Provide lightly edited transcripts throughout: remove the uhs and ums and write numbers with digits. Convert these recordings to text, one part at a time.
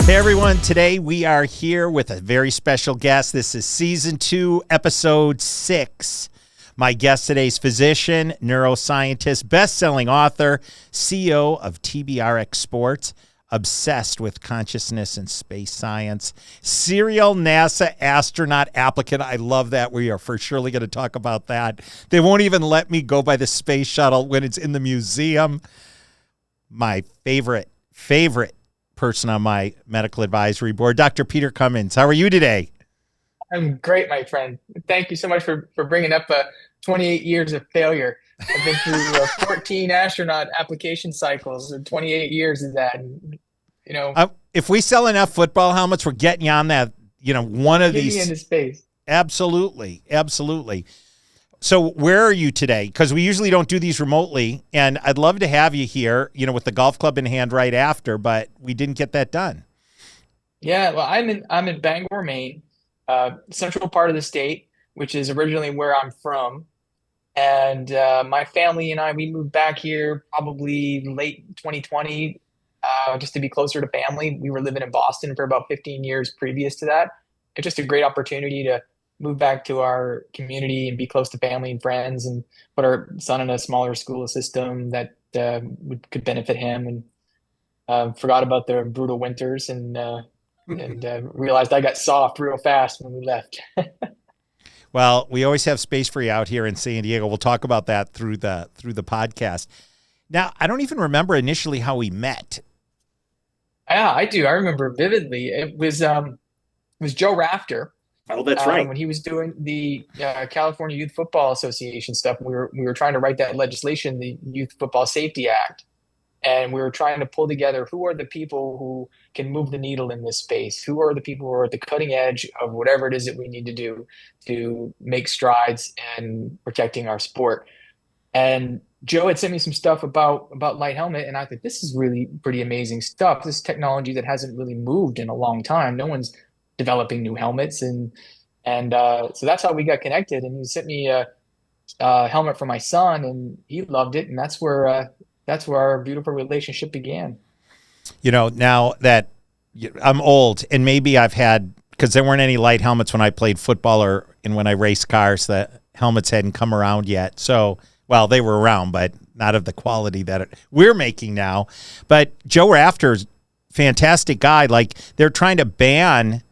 Hey everyone, today we are here with a very special guest. This is season 2, episode 6. My guest today is physician, neuroscientist, best-selling author, CEO of TBRX Sports, obsessed with consciousness and space science, serial NASA astronaut applicant. I love that. We are for surely going to talk about that. They won't even let me go by the space shuttle when it's in the museum. My favorite person on my medical advisory board, Dr. Peter Cummings. How are you today? I'm great, my friend. Thank you so much for bringing up 28 years of failure. I've been through 14 astronaut application cycles and 28 years of that. And, If we sell enough football helmets, we're getting you on that, one of get me these. into space. Absolutely. So where are you today? Because we usually don't do these remotely, and I'd love to have you here, with the golf club in hand right after, but we didn't get that done. Yeah, well, I'm in Bangor, Maine, central part of the state, which is originally where I'm from. And my family and we moved back here probably late 2020, just to be closer to family. We were living in Boston for about 15 years previous to that. It's just a great opportunity to move back to our community and be close to family and friends and put our son in a smaller school system that could benefit him. And forgot about the brutal winters and realized I got soft real fast when we left. Well, we always have space for you out here in San Diego. We'll talk about that through the podcast. Now, I don't even remember initially how we met. Yeah, I do. I remember vividly. It was Joe Rafter Oh, that's right. when he was doing the California Youth Football Association stuff. We were trying to write that legislation, the Youth Football Safety Act, and we were trying to pull together who are the people who can move the needle in this space, who are the people who are at the cutting edge of whatever it is that we need to do to make strides in protecting our sport. And Joe had sent me some stuff about light helmet, and I thought this is really pretty amazing stuff. This is technology that hasn't really moved in a long time. No one's developing new helmets, and so that's how we got connected. And he sent me a helmet for my son, and he loved it, and that's where our beautiful relationship began. Now that I'm old, and maybe I've had, because there weren't any light helmets when I played football and when I raced cars, the helmets hadn't come around yet. So, well, they were around, but not of the quality that we're making now. But Joe Rafter's fantastic guy. Like, they're trying to ban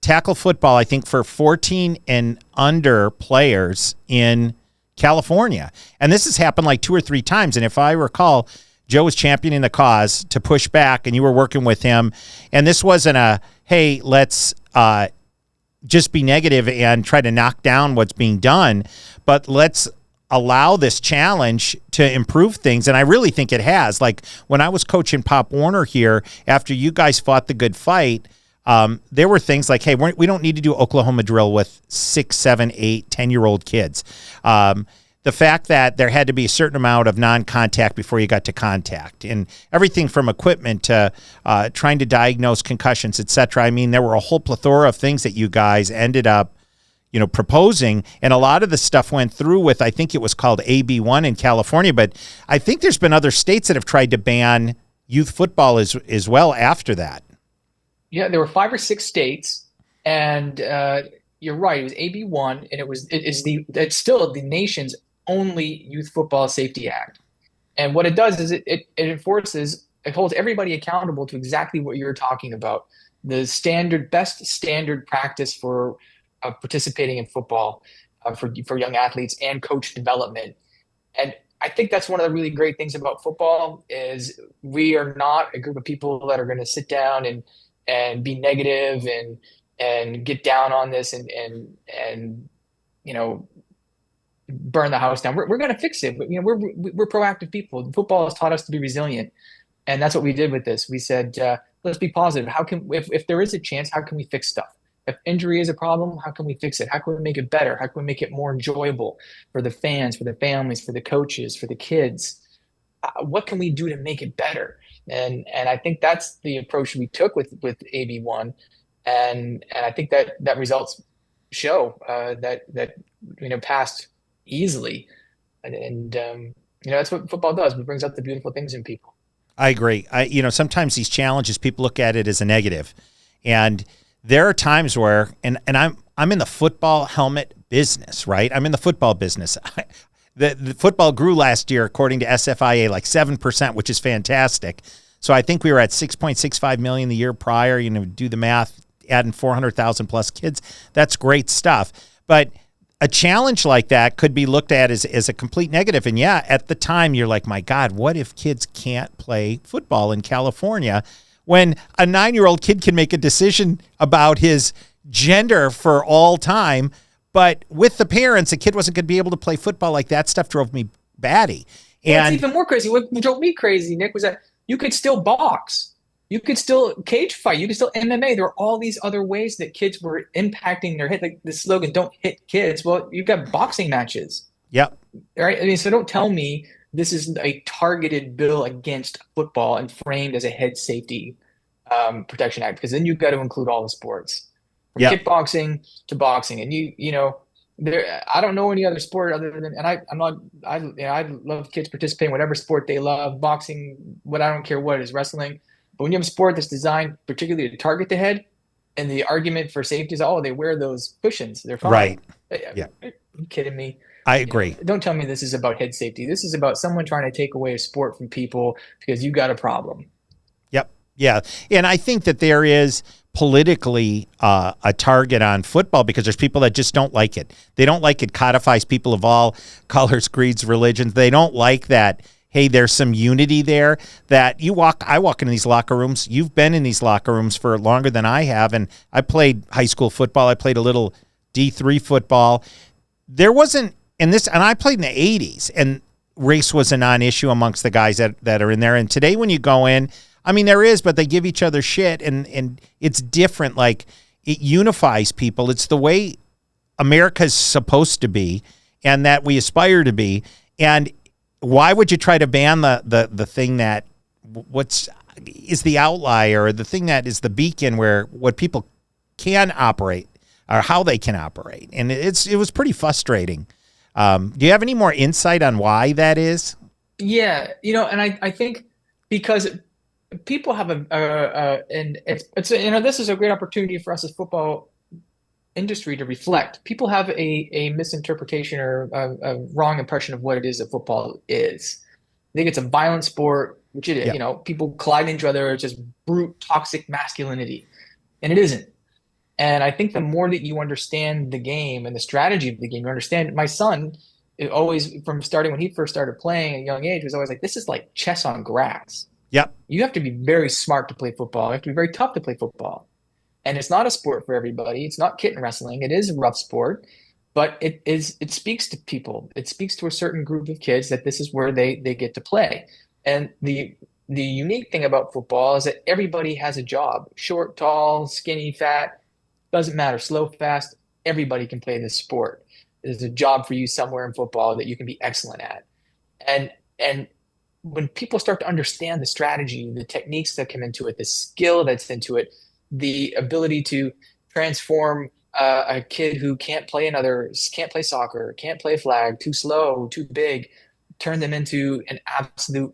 tackle football, I think, for 14 and under players in California. And this has happened like 2 or 3 times. And if I recall, Joe was championing the cause to push back, and you were working with him. And this wasn't a, hey, let's just be negative and try to knock down what's being done, but let's allow this challenge to improve things. And I really think it has. Like, when I was coaching Pop Warner here, after you guys fought the good fight, there were things like, hey, we don't need to do Oklahoma drill with 6, 7, 8, 10-year-old kids. The fact that there had to be a certain amount of non-contact before you got to contact, and everything from equipment to trying to diagnose concussions, et cetera. I mean, there were a whole plethora of things that you guys ended up, proposing, and a lot of the stuff went through with, I think it was called AB1 in California, but I think there's been other states that have tried to ban youth football as well after that. Yeah, there were 5 or 6 states, and you're right. It was AB1, and it's still the nation's only Youth Football Safety Act. And what it does is it holds everybody accountable to exactly what you're talking about. The best standard practice for participating in football for young athletes and coach development. And I think that's one of the really great things about football is we are not a group of people that are going to sit down and be negative and get down on this and burn the house down. We're going to fix it. But, we're proactive people. Football has taught us to be resilient, and that's what we did with this. We said, let's be positive. If there is a chance, how can we fix stuff? If injury is a problem, how can we fix it? How can we make it better? How can we make it more enjoyable for the fans, for the families, for the coaches, for the kids? What can we do to make it better? And I think that's the approach we took with AB1, and I think that results show that passed easily, and that's what football does. It brings out the beautiful things in people. I agree. Sometimes these challenges, people look at it as a negative. And there are times where, and I'm in the football helmet business, right? I'm in the football business. The football grew last year, according to SFIA, like 7%, which is fantastic. So I think we were at 6.65 million the year prior. Do the math, adding 400,000 plus kids. That's great stuff. But a challenge like that could be looked at as a complete negative. And yeah, at the time, you're like, my God, what if kids can't play football in California when a 9-year-old kid can make a decision about his gender for all time? But with the parents, the kid wasn't going to be able to play football. Like, that stuff drove me batty. And it's even more crazy. What drove me crazy, Nick, was that you could still box. You could still cage fight. You could still MMA. There are all these other ways that kids were impacting their hit. Like the slogan, don't hit kids. Well, you've got boxing matches. Yep. Right? I mean, so don't tell me this is a targeted bill against football and framed as a head safety protection act, because then you've got to include all the sports. From kickboxing to boxing, and I don't know any other sport other than, and I love kids participating in whatever sport they love, boxing, I don't care what it is, wrestling. But when you have a sport that's designed particularly to target the head, and the argument for safety is, they wear those cushions, they're fine. Right. Yeah. Are you kidding me? I agree. Don't tell me this is about head safety. This is about someone trying to take away a sport from people because you got a problem. Yep. Yeah. And I think that there is politically a target on football because there's people that just don't like it. They don't like it codifies people of all colors, creeds, religions. They don't like that, hey, there's some unity there that I walk into these locker rooms. You've been in these locker rooms for longer than I have. And I played high school football. I played a little D3 football. There wasn't, and I played in the 80s, and race was a non-issue amongst the guys that are in there. And today when you go in, I mean, there is, but they give each other shit, and it's different. Like, it unifies people. It's the way America's supposed to be and that we aspire to be. And why would you try to ban the thing that is the outlier, or the thing that is the beacon where what people can operate or how they can operate? And it was pretty frustrating. Do you have any more insight on why that is? Yeah, and I think because people have and it's this is a great opportunity for us as football industry to reflect. People have a misinterpretation or a wrong impression of what it is that football is. I think it's a violent sport, which it is. Yeah. People collide into each other. It's just brute, toxic masculinity, and it isn't. And I think the more that you understand the game and the strategy of the game, you understand. My son, always from starting when he first started playing at a young age, was always like, "This is like chess on grass." Yep. You have to be very smart to play football. You have to be very tough to play football. And it's not a sport for everybody. It's not kitten wrestling. It is a rough sport, but it speaks to people. It speaks to a certain group of kids that this is where they get to play. And the unique thing about football is that everybody has a job. Short, tall, skinny, fat, doesn't matter. Slow, fast, everybody can play this sport. There's a job for you somewhere in football that you can be excellent at. And when people start to understand the strategy, the techniques that come into it, the skill that's into it, the ability to transform a kid who can't play soccer, can't play flag, too slow, too big, turn them into an absolute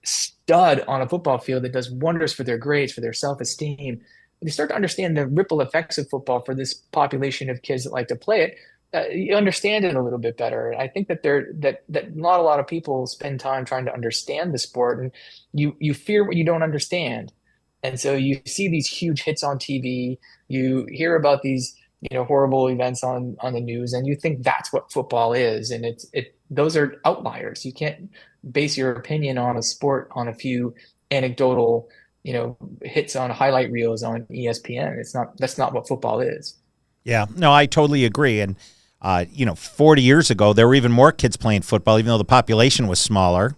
stud on a football field that does wonders for their grades, for their self-esteem. When you start to understand the ripple effects of football for this population of kids that like to play it, you understand it a little bit better. And I think that that not a lot of people spend time trying to understand the sport, and you fear what you don't understand. And so you see these huge hits on TV, you hear about these horrible events on the news, and you think that's what football is. And those are outliers. You can't base your opinion on a sport on a few anecdotal hits on highlight reels on ESPN. That's not what football is. Yeah, no, I totally agree. And 40 years ago, there were even more kids playing football, even though the population was smaller.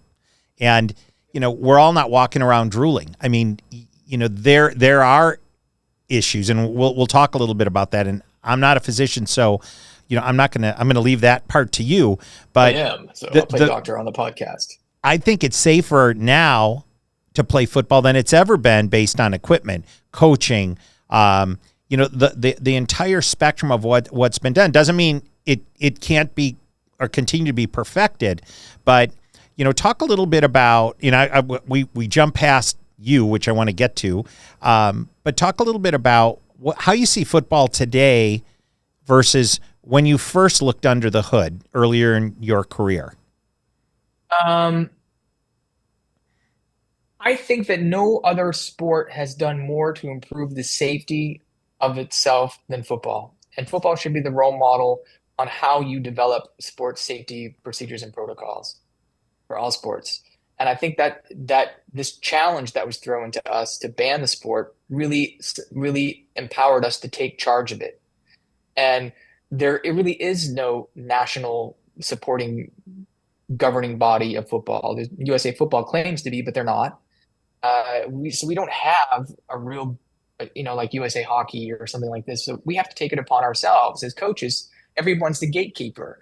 And, we're all not walking around drooling. I mean, there are issues, and we'll talk a little bit about that. And I'm not a physician, so, I'm going to leave that part to you. But I am, so I'll play doctor on the podcast. I think it's safer now to play football than it's ever been based on equipment, coaching, the entire spectrum of what's been done. Doesn't mean it can't be or continue to be perfected, but talk a little bit about, we jump past you, which I want to get to, but talk a little bit about how you see football today versus when you first looked under the hood earlier in your career. I think that no other sport has done more to improve the safety of itself than football. And football should be the role model on how you develop sports safety procedures and protocols for all sports. And I think that this challenge that was thrown to us to ban the sport really empowered us to take charge of it. And it really is no national supporting governing body of football. The USA Football claims to be, but they're not. So we don't have a real, like USA Hockey or something like this. So we have to take it upon ourselves as coaches. Everyone's the gatekeeper.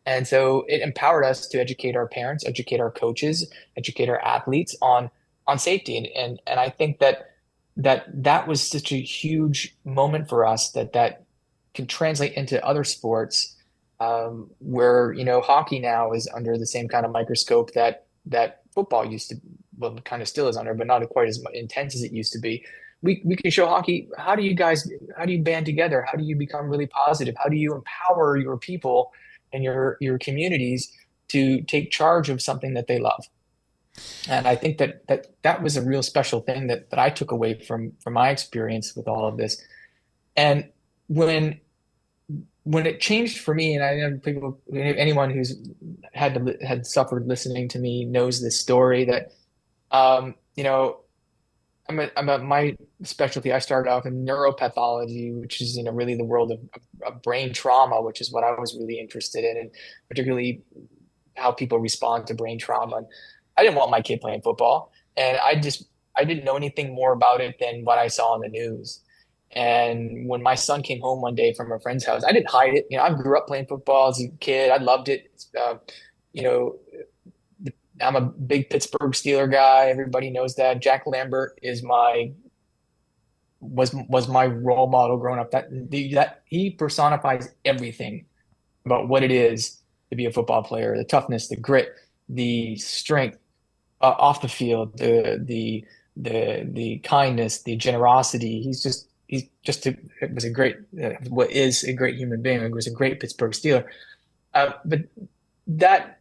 And so it empowered us to educate our parents, educate our coaches, educate our athletes on safety. And I think that was such a huge moment for us that can translate into other sports, where, hockey now is under the same kind of microscope that football used to, well, kind of still is under, but not quite as intense as it used to be. We can show hockey. How do you band together? How do you become really positive? How do you empower your people and your communities to take charge of something that they love? And I think that was a real special thing that I took away from my experience with all of this. And when it changed for me, and I know anyone who's had suffered listening to me knows this story, that my specialty. I started off in neuropathology, which is really the world of brain trauma, which is what I was really interested in, and particularly how people respond to brain trauma. And I didn't want my kid playing football, and I didn't know anything more about it than what I saw on the news. And when my son came home one day from a friend's house, I didn't hide it. I grew up playing football as a kid. I loved it. You know, I'm a big Pittsburgh Steeler guy. Everybody knows that. Jack Lambert was my role model growing up. That he personifies everything about what it is to be a football player: the toughness, the grit, the strength off the field, the kindness, the generosity. It was a great, what is a great human being. It was a great Pittsburgh Steeler. But that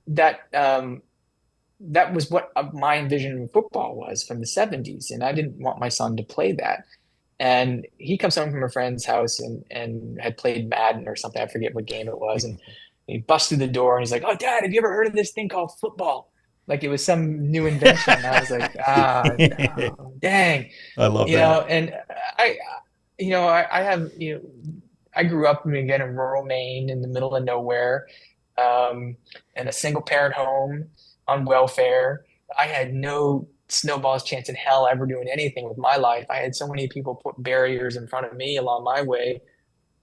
was what my envision of football was from the 70s. And I didn't want my son to play that. And he comes home from a friend's house and had played Madden or something. I forget what game it was. And he busts through the door and he's like, "Oh, Dad, have you ever heard of this thing called football?" Like it was some new invention. And I was like, no, dang. I love that. And I have, I grew up again in rural Maine in the middle of nowhere, in a single parent home on welfare. I had no snowball's chance in hell ever doing anything with my life. I had so many people put barriers in front of me along my way.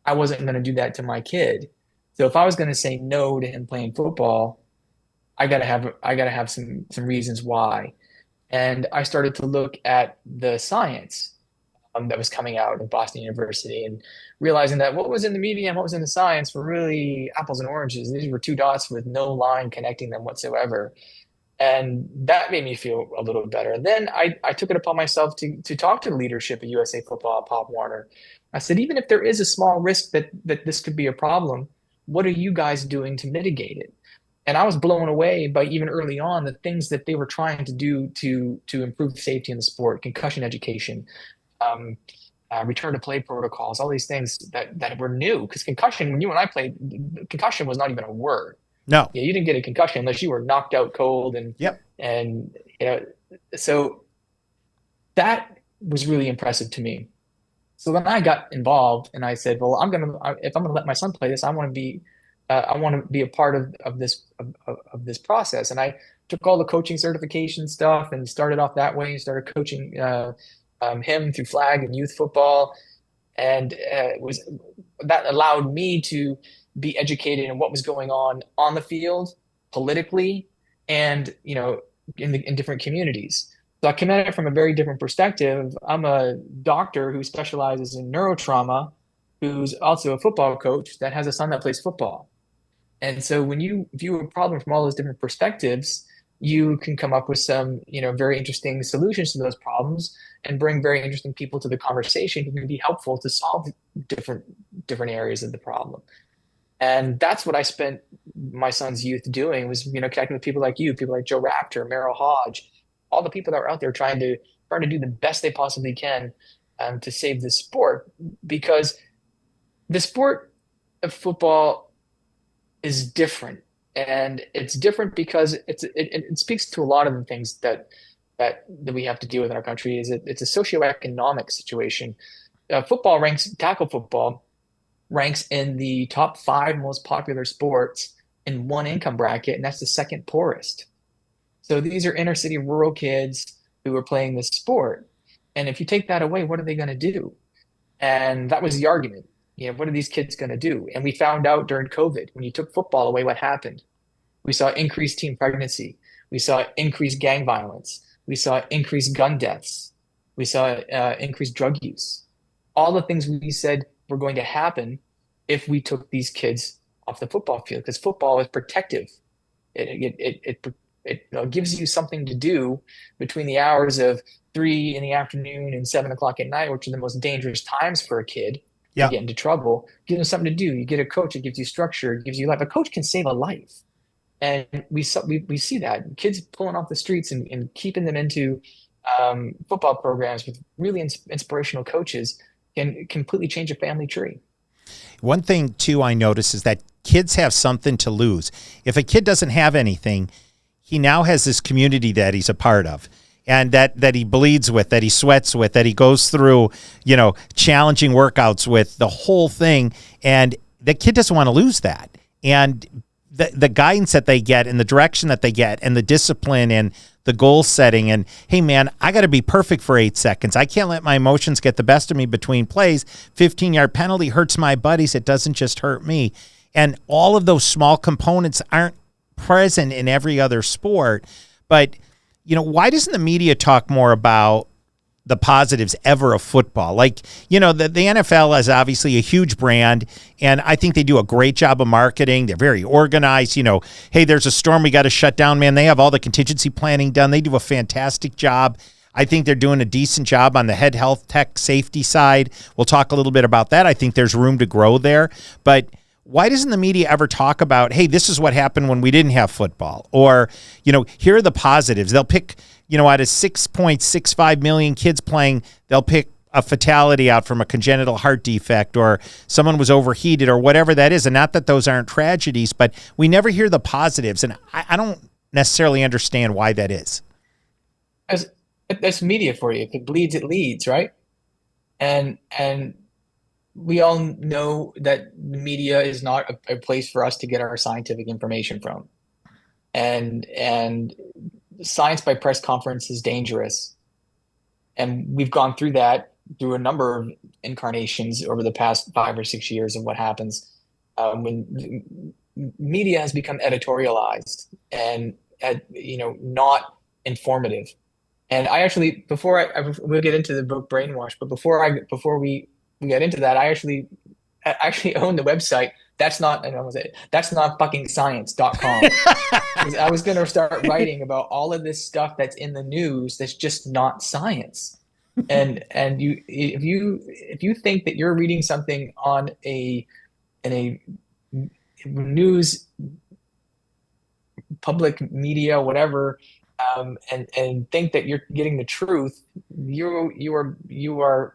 I wasn't going to do that to my kid. So if I was going to say no to him playing football, I gotta have some reasons why. And I started to look at the science that was coming out of Boston University, and realizing that what was in the media and what was in the science were really apples and oranges. These were two dots with no line connecting them whatsoever. And that made me feel a little better. And then I took it upon myself to talk to the leadership of USA Football at Pop Warner. I said, even if there is a small risk that this could be a problem, what are you guys doing to mitigate it? And I was blown away by, even early on, the things that they were trying to do to improve safety in the sport: concussion education, return to play protocols, all these things that were new. Because concussion, when you and I played, concussion was not even a word. No. Yeah, you didn't get a concussion unless you were knocked out cold, Yep. and so that was really impressive to me. So then I got involved, and I said, well, if I'm gonna let my son play this, I want to be a part of this process. And I took all the coaching certification stuff and started off that way. Started coaching him through flag and youth football, and that allowed me to be educated in what was going on the field, politically, and in different communities. So I come at it from a very different perspective. I'm a doctor who specializes in neurotrauma, who's also a football coach that has a son that plays football. And so when you view a problem from all those different perspectives, you can come up with some, very interesting solutions to those problems and bring very interesting people to the conversation who can be helpful to solve different different areas of the problem. And that's what I spent my son's youth doing was, connecting with people like you, people like Joe Raptor, Merrill Hodge, all the people that are out there trying to do the best they possibly can to save the sport because the sport of football is different. And it's different because it speaks to a lot of the things that we have to deal with in our country. It's a socioeconomic situation. Tackle football ranks in the top five most popular sports in one income bracket, and that's the second poorest. So these are inner city rural kids who are playing this sport. And if you take that away, what are they going to do? And that was the argument. What are these kids going to do? And we found out during COVID, when you took football away, what happened? We saw increased teen pregnancy. We saw increased gang violence. We saw increased gun deaths. We saw increased drug use. All the things we said were going to happen if we took these kids off the football field, because football is protective. It gives you something to do between the hours of 3 in the afternoon and 7 o'clock at night, which are the most dangerous times for a kid to Yeah. get into trouble. Give them something to do. You get a coach, it gives you structure, it gives you life. A coach can save a life. And we see that kids pulling off the streets and keeping them into football programs with really inspirational coaches can completely change a family tree. One thing too I notice is that kids have something to lose. If a kid doesn't have anything, he now has this community that he's a part of, and that he bleeds with, that he sweats with, that he goes through, challenging workouts with, the whole thing. And the kid doesn't want to lose that. And the guidance that they get and the direction that they get and the discipline and the goal setting and, hey, man, I got to be perfect for 8 seconds. I can't let my emotions get the best of me between plays. 15-yard penalty hurts my buddies. It doesn't just hurt me. And all of those small components aren't present in every other sport. But, why doesn't the media talk more about the positives ever of football? Like, the NFL is obviously a huge brand, and I think they do a great job of marketing. They're very organized. Hey, there's a storm we got to shut down, man. They have all the contingency planning done. They do a fantastic job. I think they're doing a decent job on the health tech safety side. We'll talk a little bit about that. I think there's room to grow there. But why doesn't the media ever talk about, hey, this is what happened when we didn't have football? Or, here are the positives. They'll pick, out of 6.65 million kids playing, they'll pick a fatality out from a congenital heart defect or someone was overheated or whatever that is. And not that those aren't tragedies, but we never hear the positives. And I don't necessarily understand why that is. That's media for you. If it bleeds, it leads, right? And we all know that the media is not a place for us to get our scientific information from. And science by press conference is dangerous. And we've gone through that through a number of incarnations over the past 5 or 6 years of what happens when media has become editorialized and not informative. And I actually, we'll get into the book Brainwash, but before we get into that, I actually own the website. That's not fucking science.com. Because I was going to start writing about all of this stuff that's in the news that's just not science. And if you think that you're reading something on in a news, public media, whatever, and think that you're getting the truth, you are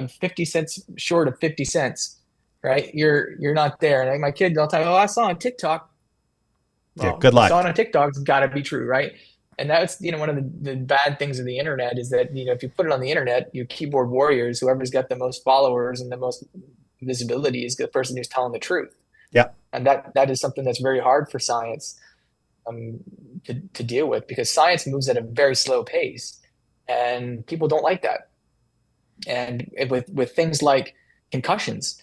50 cents short of 50 cents, right? You're not there. And like my kid, they'll tell you, oh, I saw on TikTok. Yeah, Well, good luck. saw it on TikTok, it's got to be true, right? And that's, one of the bad things of the internet is that, if you put it on the internet, your keyboard warriors, whoever's got the most followers and the most visibility is the person who's telling the truth. Yeah. And that is something that's very hard for science to deal with because science moves at a very slow pace and people don't like that. And with things like concussions,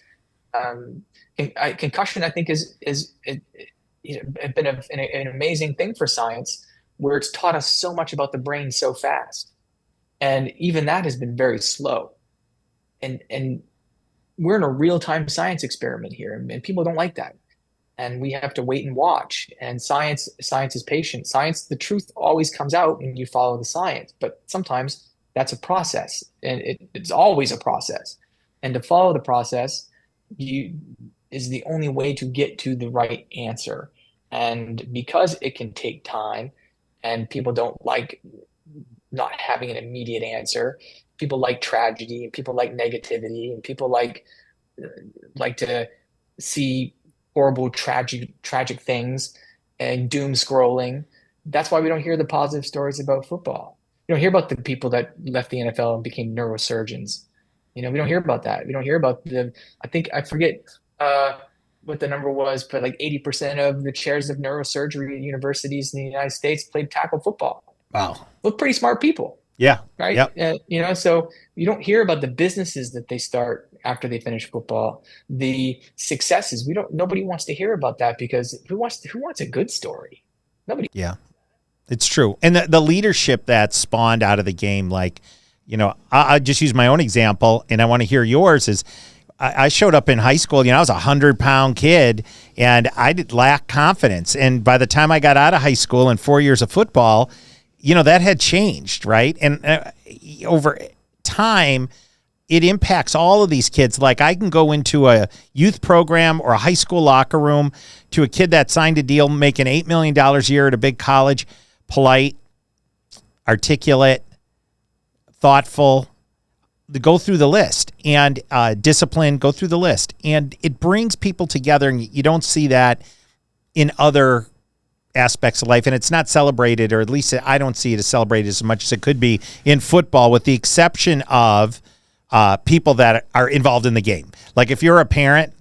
concussion, I think is been an amazing thing for science where it's taught us so much about the brain so fast. And even that has been very slow. And we're in a real-time science experiment here, and people don't like that. and we have to wait and watch. And science is patient. Science, the truth always comes out when you follow the science, but sometimes that's a process, and it's always a process. And to follow the process, you is the only way to get to the right answer. And because it can take time, and people don't like not having an immediate answer, people like tragedy, and people like negativity, and people like to see horrible, tragic things and doom scrolling. That's why we don't hear the positive stories about football. You don't hear about the people that left the NFL and became neurosurgeons. We don't hear about that. We don't hear about I think I forget uh, what the number was, but like 80% of the chairs of neurosurgery at universities in the United States played tackle football. Wow. Look, pretty smart people, Yeah. right? Yep. So you don't hear about the businesses that they start after they finish football, the successes. Nobody wants to hear about that, because who wants a good story? Nobody. Yeah. It's true. And the leadership that spawned out of the game, like, I just use my own example, and I want to hear yours, is I showed up in high school, I was 100-pound kid, and I did lack confidence. And by the time I got out of high school and 4 years of football, that had changed, right? And over time, it impacts all of these kids. Like, I can go into a youth program or a high school locker room to a kid that signed a deal making $8 million a year at a big college, polite, articulate, thoughtful, go through the list, and disciplined, go through the list. And it brings people together, and you don't see that in other aspects of life, and it's not celebrated, or at least I don't see it as celebrated as much as it could be in football, with the exception of people that are involved in the game. Like, if you're a parent,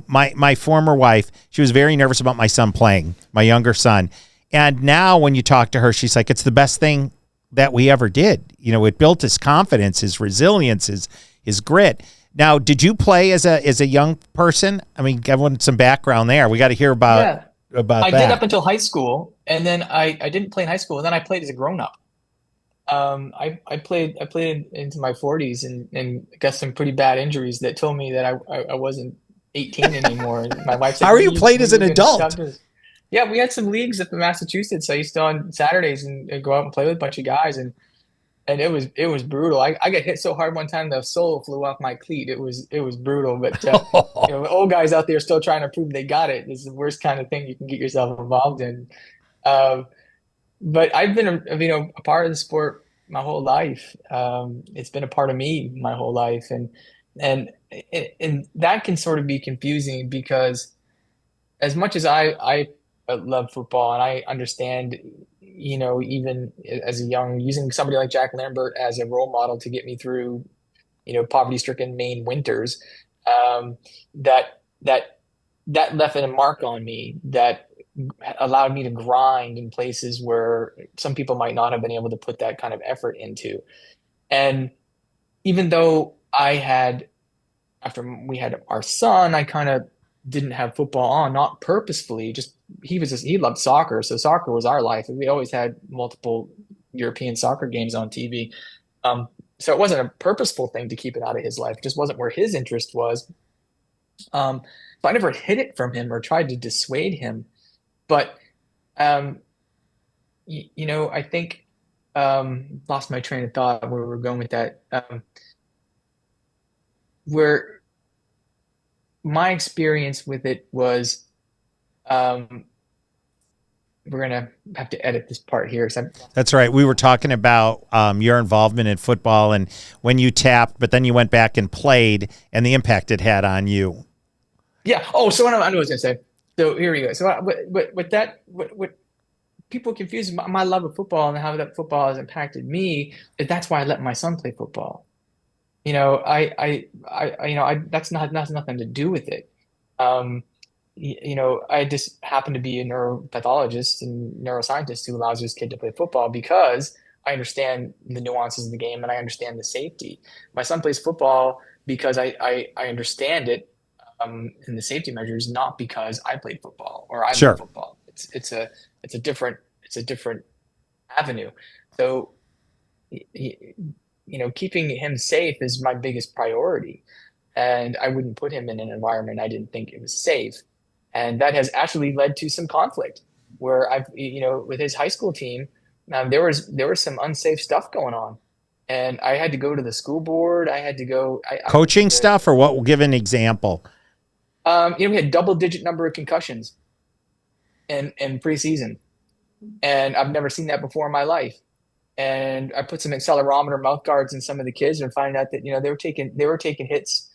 my former wife, she was very nervous about my son playing, my younger son. And now when you talk to her, she's like, it's the best thing that we ever did. It built his confidence, his resilience, his grit. Now, did you play as a young person? I mean, I want some background there. We got to hear Yeah, about I did that. up until high school, and then I didn't play in high school, and then I played as a grown up. I played into my 40s, and got some pretty bad injuries that told me that I wasn't 18 anymore. And my wife How said, are you played as you're an going to stop adult? this. Yeah, we had some leagues up in Massachusetts. I used to on Saturdays and go out and play with a bunch of guys, and it was brutal. I got hit so hard one time the sole flew off my cleat. It was brutal. But old guys out there still trying to prove they got it is the worst kind of thing you can get yourself involved in. Um, but I've been a part of the sport my whole life. It's been a part of me my whole life, and and that can sort of be confusing, because as much as I love football, and I understand, even as a young, using somebody like Jack Lambert as a role model to get me through, poverty-stricken Maine winters, um, that that that left a mark on me that allowed me to grind in places where some people might not have been able to put that kind of effort into. And even though after we had our son, I kind of didn't have football on, not purposefully, just he loved soccer. So soccer was our life. And we always had multiple European soccer games on TV. Um, so it wasn't a purposeful thing to keep it out of his life. It just wasn't where his interest was. So I never hid it from him or tried to dissuade him. But um, I think lost my train of thought where we were going with that. Where my experience with it was, um, we're gonna have to edit this part here. That's right. We were talking about your involvement in football and when you tapped, but then you went back and played, and the impact it had on you. Yeah. Oh, so I know what I was gonna say. So here we go. So with that, what people confuse my love of football and how that football has impacted me, that's why I let my son play football. That's nothing to do with it. Um, I just happen to be a neuropathologist and neuroscientist who allows his kid to play football because I understand the nuances of the game and I understand the safety. My son plays football because I understand it, and the safety measures, not because I played football or I love Sure. football. It's a different avenue. So keeping him safe is my biggest priority. And I wouldn't put him in an environment I didn't think it was safe. And that has actually led to some conflict where with his high school team, there was some unsafe stuff going on. And I had to go to the school board. I had to go. I went to Coaching stuff, or what? We'll give an example. we had double-digit number of concussions in preseason, and I've never seen that before in my life. And I put some accelerometer mouth guards in some of the kids, and find out that they were taking hits.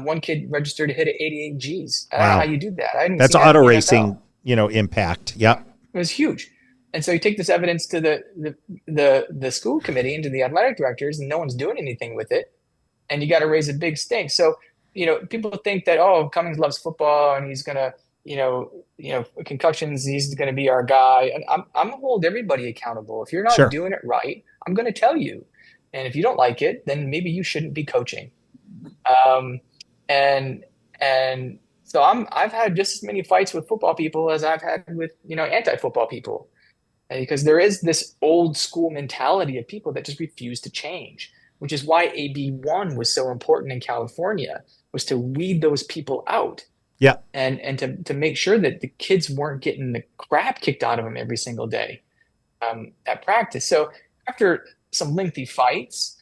One kid registered a hit at 88 Gs. I don't know how Wow. you do that. I didn't That's see that in auto the racing, NFL. impact. Yep. It was huge. And so you take this evidence to the school committee and to the athletic directors, and no one's doing anything with it. And you got to raise a big stink. So, people think that, oh, Cummings loves football and he's gonna, concussions, he's gonna be our guy. And I'm gonna hold everybody accountable. If you're not Sure. doing it right, I'm gonna tell you. And if you don't like it, then maybe you shouldn't be coaching. Um, and so I've had just as many fights with football people as I've had with, anti-football people. Because there is this old school mentality of people that just refuse to change, which is why AB1 was so important in California, was to weed those people out. Yeah. And to make sure that the kids weren't getting the crap kicked out of them every single day at practice. So after some lengthy fights,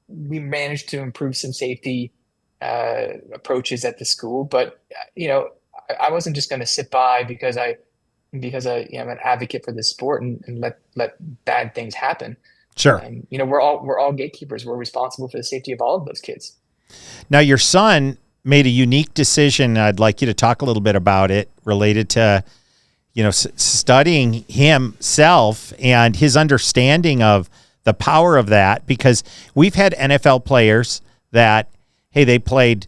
we managed to improve some safety approaches at the school. But, I wasn't just going to sit by because I'm an advocate for this sport and let bad things happen. Sure. We're all gatekeepers. We're responsible for the safety of all of those kids. Now, your son made a unique decision. I'd like you to talk a little bit about it, related to, studying himself and his understanding of the power of that, because we've had NFL players that, hey, they played,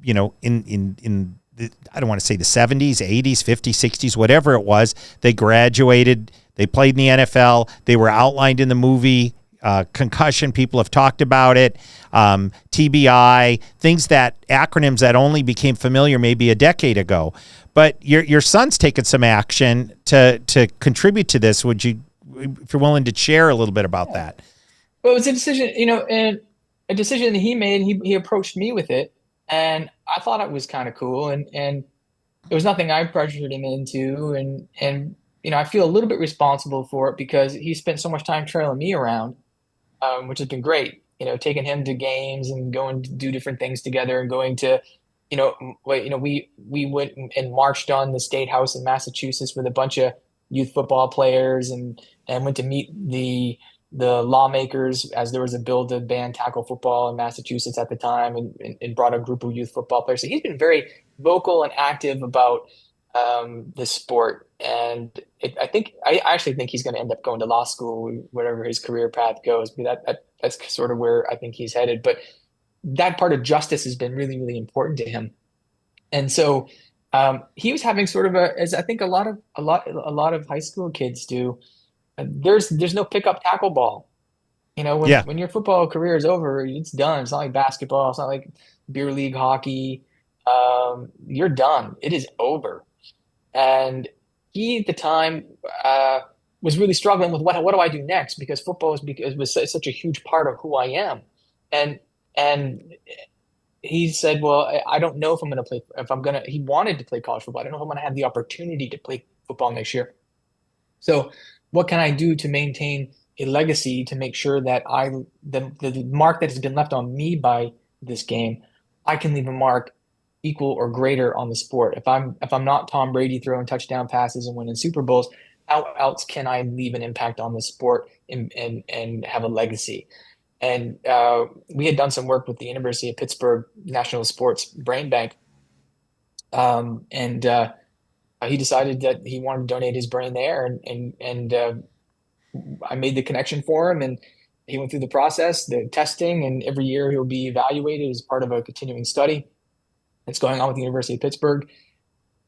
in I don't want to say the 70s, 80s, 50s, 60s, whatever it was. They graduated. They played in the NFL. They were outlined in the movie Concussion. People have talked about it. TBI, acronyms that only became familiar maybe a decade ago. But your son's taken some action to contribute to this. Would you, if you're willing to share a little bit about that? Well, it was a decision, and a decision that he made. He approached me with it. And I thought it was kind of cool, and it was nothing I pressured him into, and I feel a little bit responsible for it because he spent so much time trailing me around, which has been great. Taking him to games and going to do different things together, and going to, we went and marched on the State House in Massachusetts with a bunch of youth football players, and went to meet the lawmakers as there was a bill to ban tackle football in Massachusetts at the time, and brought a group of youth football players. So he's been very vocal and active about the sport. And I actually think he's going to end up going to law school, whatever his career path goes. That's sort of where I think he's headed. But that part of justice has been really, really important to him. And so he was having sort of as I think a lot of high school kids do. There's no pickup tackle ball. When your football career is over, it's done. It's not like basketball. It's not like beer league hockey. You're done. It is over. And he at the time was really struggling with what do I do next, because football was such a huge part of who I am. And he said, well, I don't know if I'm going to play. He wanted to play college football. I don't know if I'm going to have the opportunity to play football next year. So what can I do to maintain a legacy, to make sure that the mark that has been left on me by this game, I can leave a mark equal or greater on the sport. If I'm not Tom Brady throwing touchdown passes and winning Super Bowls, how else can I leave an impact on the sport and have a legacy? And we had done some work with the University of Pittsburgh National Sports Brain Bank, and he decided that he wanted to donate his brain there, and I made the connection for him, and he went through the process, the testing, and every year he'll be evaluated as part of a continuing study that's going on with the University of Pittsburgh.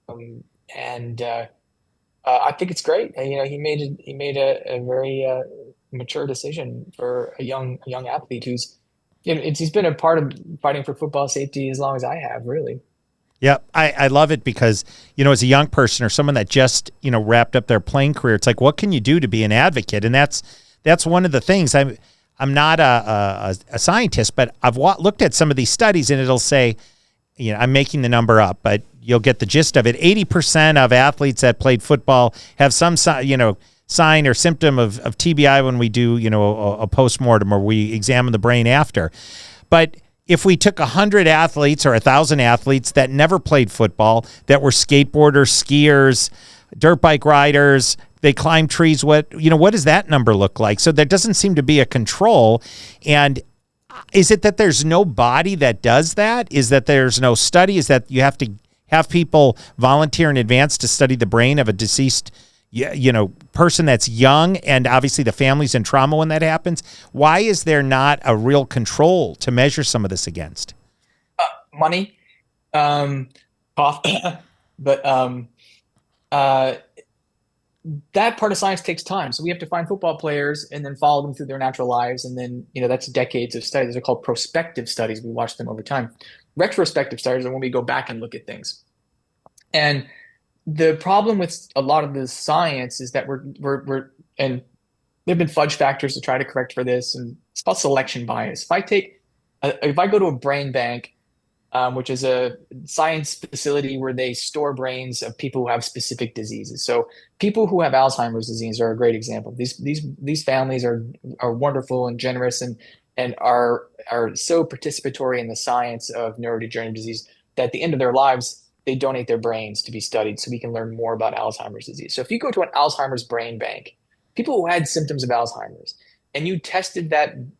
And I think it's great. He made a very mature decision for a young athlete who's, he's been a part of fighting for football safety as long as I have, really. Yeah, I love it because, as a young person or someone that just, wrapped up their playing career, it's like, what can you do to be an advocate? And that's one of the things. I'm not a scientist, but I've looked at some of these studies, and it'll say I'm making the number up, but you'll get the gist of it. 80% of athletes that played football have some sign or symptom of TBI when we do, a postmortem, or we examine the brain after. But if we took 100 athletes or 1,000 athletes that never played football, that were skateboarders, skiers, dirt bike riders, they climb trees, what does that number look like? So there doesn't seem to be a control. And is it that there's no body that does that? Is that there's no study? Is that you have to have people volunteer in advance to study the brain of a deceased person that's young, and obviously the family's in trauma when that happens? Why is there not a real control to measure some of this against? Money, cost, but that part of science takes time. So we have to find football players and then follow them through their natural lives. And then, that's decades of studies. They're called prospective studies. We watch them over time. Retrospective studies are when we go back and look at things. And the problem with a lot of the science is that and there have been fudge factors to try to correct for this. And it's called selection bias. If I go to a brain bank, which is a science facility where they store brains of people who have specific diseases. So people who have Alzheimer's disease are a great example. These families are wonderful and generous and are so participatory in the science of neurodegenerative disease that at the end of their lives, they donate their brains to be studied so we can learn more about Alzheimer's disease. So if you go to an Alzheimer's brain bank, people who had symptoms of Alzheimer's, and you tested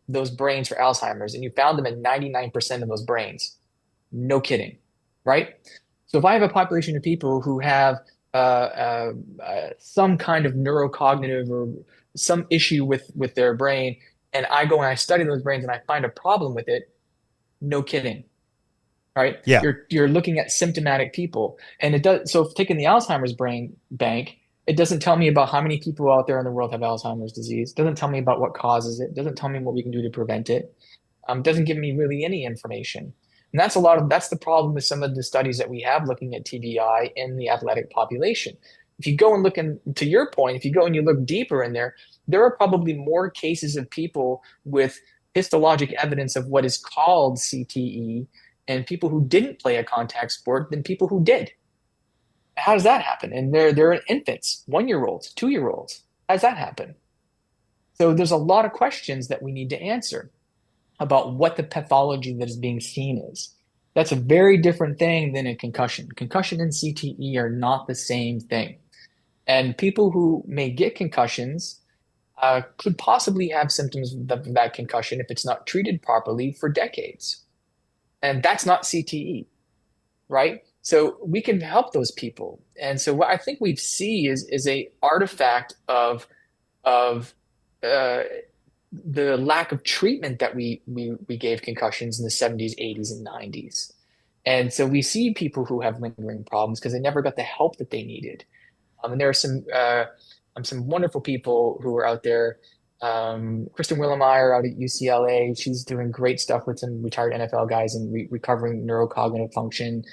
those brains for Alzheimer's, and you found them in 99% of those brains, no kidding, right? So if I have a population of people who have some kind of neurocognitive or some issue with their brain, and I go and I study those brains and I find a problem with it, no kidding, right? Yeah. You're looking at symptomatic people, and it does. So if taking the Alzheimer's brain bank, it doesn't tell me about how many people out there in the world have Alzheimer's disease. It doesn't tell me about what causes it. It doesn't tell me what we can do to prevent it. It doesn't give me really any information. And that's the problem with some of the studies that we have looking at TBI in the athletic population. If you go and look to your point, if you go and you look deeper in there are probably more cases of people with histologic evidence of what is called CTE and people who didn't play a contact sport than people who did. How does that happen? And they're infants, 1-year-olds, 2-year-olds. How does that happen? So there's a lot of questions that we need to answer about what the pathology that is being seen is. That's a very different thing than a concussion. Concussion and CTE are not the same thing. And people who may get concussions could possibly have symptoms of that concussion if it's not treated properly for decades. And that's not CTE, right? So we can help those people. And so what I think we see is a artifact of the lack of treatment that we gave concussions in the 70s, 80s, and 90s. And so we see people who have lingering problems because they never got the help that they needed. And there are some wonderful people who are out there. Kristen Willemeyer out at UCLA, she's doing great stuff with some retired NFL guys and recovering neurocognitive function.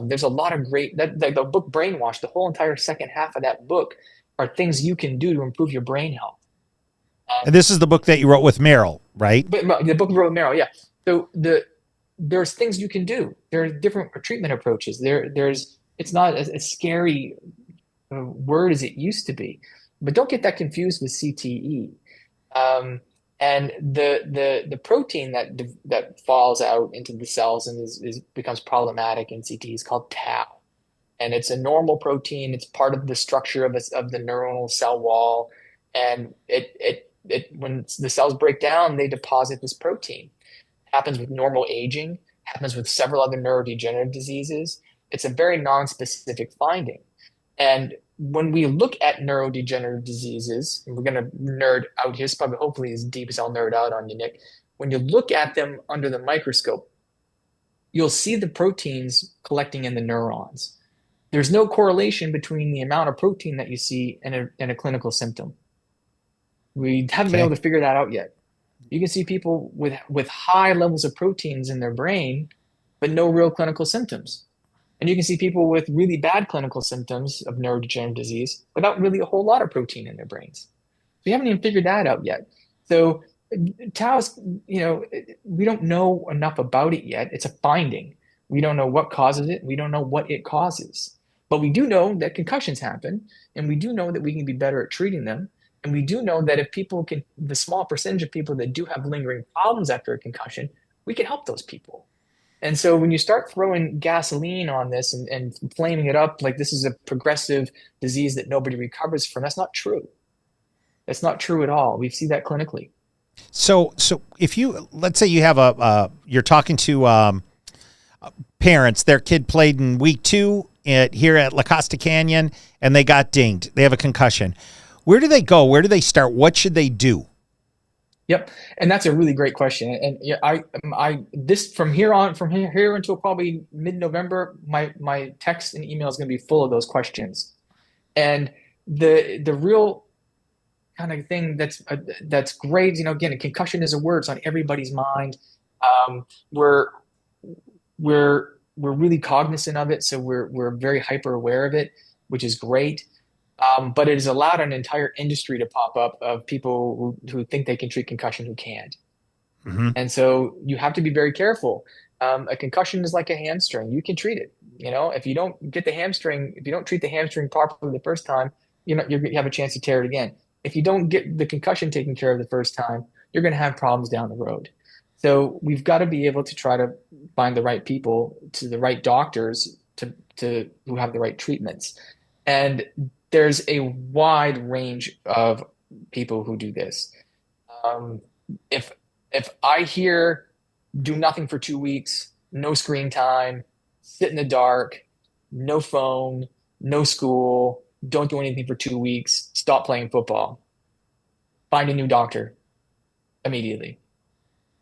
There's a lot of great, the book Brainwash, the whole entire second half of that book are things you can do to improve your brain health. And this is the book that you wrote with Merrill, right? But the book we wrote with Merrill, yeah. So there's things you can do. There are different treatment approaches. It's not as scary a word as it used to be, but don't get that confused with CTE. And the protein that falls out into the cells and becomes problematic in CTE is called tau, and it's a normal protein. It's part of the structure of the neuronal cell wall, and it when the cells break down, they deposit this protein. Happens with normal aging. Happens with several other neurodegenerative diseases. It's a very non-specific finding, and when we look at neurodegenerative diseases, and we're going to nerd out here, it's probably hopefully as deep as I'll nerd out on you, Nick. When you look at them under the microscope, you'll see the proteins collecting in the neurons. There's no correlation between the amount of protein that you see and a clinical symptom. We haven't been able to figure that out yet. You can see people with high levels of proteins in their brain, but no real clinical symptoms. And you can see people with really bad clinical symptoms of neurodegenerative disease without really a whole lot of protein in their brains. We haven't even figured that out yet. So tau is, we don't know enough about it yet. It's a finding. We don't know what causes it. We don't know what it causes. But we do know that concussions happen, and we do know that we can be better at treating them. And we do know that if people can, the small percentage of people that do have lingering problems after a concussion, we can help those people. And so when you start throwing gasoline on this and flaming it up like this is a progressive disease that nobody recovers from, that's not true. That's not true at all. We see that clinically. So if you, let's say you have you're talking to parents, their kid played in week 2 here at La Costa Canyon and they got dinged. They have a concussion. Where do they go? Where do they start? What should they do? Yep, and that's a really great question. And yeah, this from here on, from here until probably mid-November, my text and email is going to be full of those questions. And the real kind of thing that's great, again, a concussion is a word, it's on everybody's mind. Um, we're we're really cognizant of it, so we're very hyper aware of it, which is great. But it has allowed an entire industry to pop up of people who think they can treat concussion who can't. Mm-hmm. And so you have to be very careful. A concussion is like a hamstring. You can treat it. If you don't get the hamstring, if you don't treat the hamstring properly the first time, you have a chance to tear it again. If you don't get the concussion taken care of the first time, you're going to have problems down the road. So we've got to be able to try to find the right people to the right doctors to who have the right treatments. And there's a wide range of people who do this. Um, if if I hear do nothing for 2 weeks, no screen time, sit in the dark, no phone, no school, don't do anything for 2 weeks, stop playing football, find a new doctor immediately.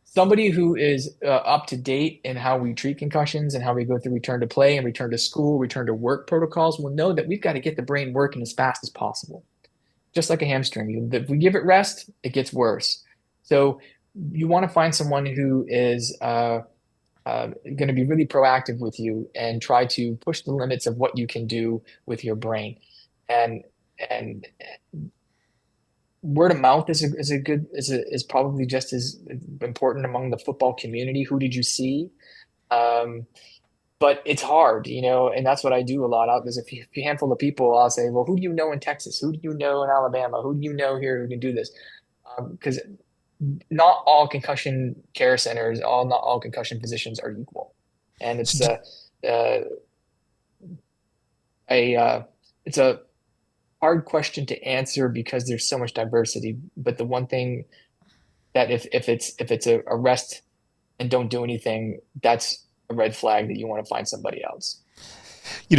Somebody who is up to date in how we treat concussions and how we go through return to play and return to school, return to work protocols will know that we've got to get the brain working as fast as possible. Just like a hamstring. If we give it rest, it gets worse. So you want to find someone who is going to be really proactive with you and try to push the limits of what you can do with your brain. And and word of mouth is probably just as important among the football community. Who did you see? Um, but it's hard, and that's what I do a lot. There's a few handful of people. I'll say, well, who do you know in Texas? Who do you know in Alabama? Who do you know here who can do this? Because not all concussion care centers, not all concussion physicians are equal, and uh, it's a hard question to answer because there's so much diversity. But the one thing that if it's a arrest and don't do anything, that's a red flag that you want to find somebody else.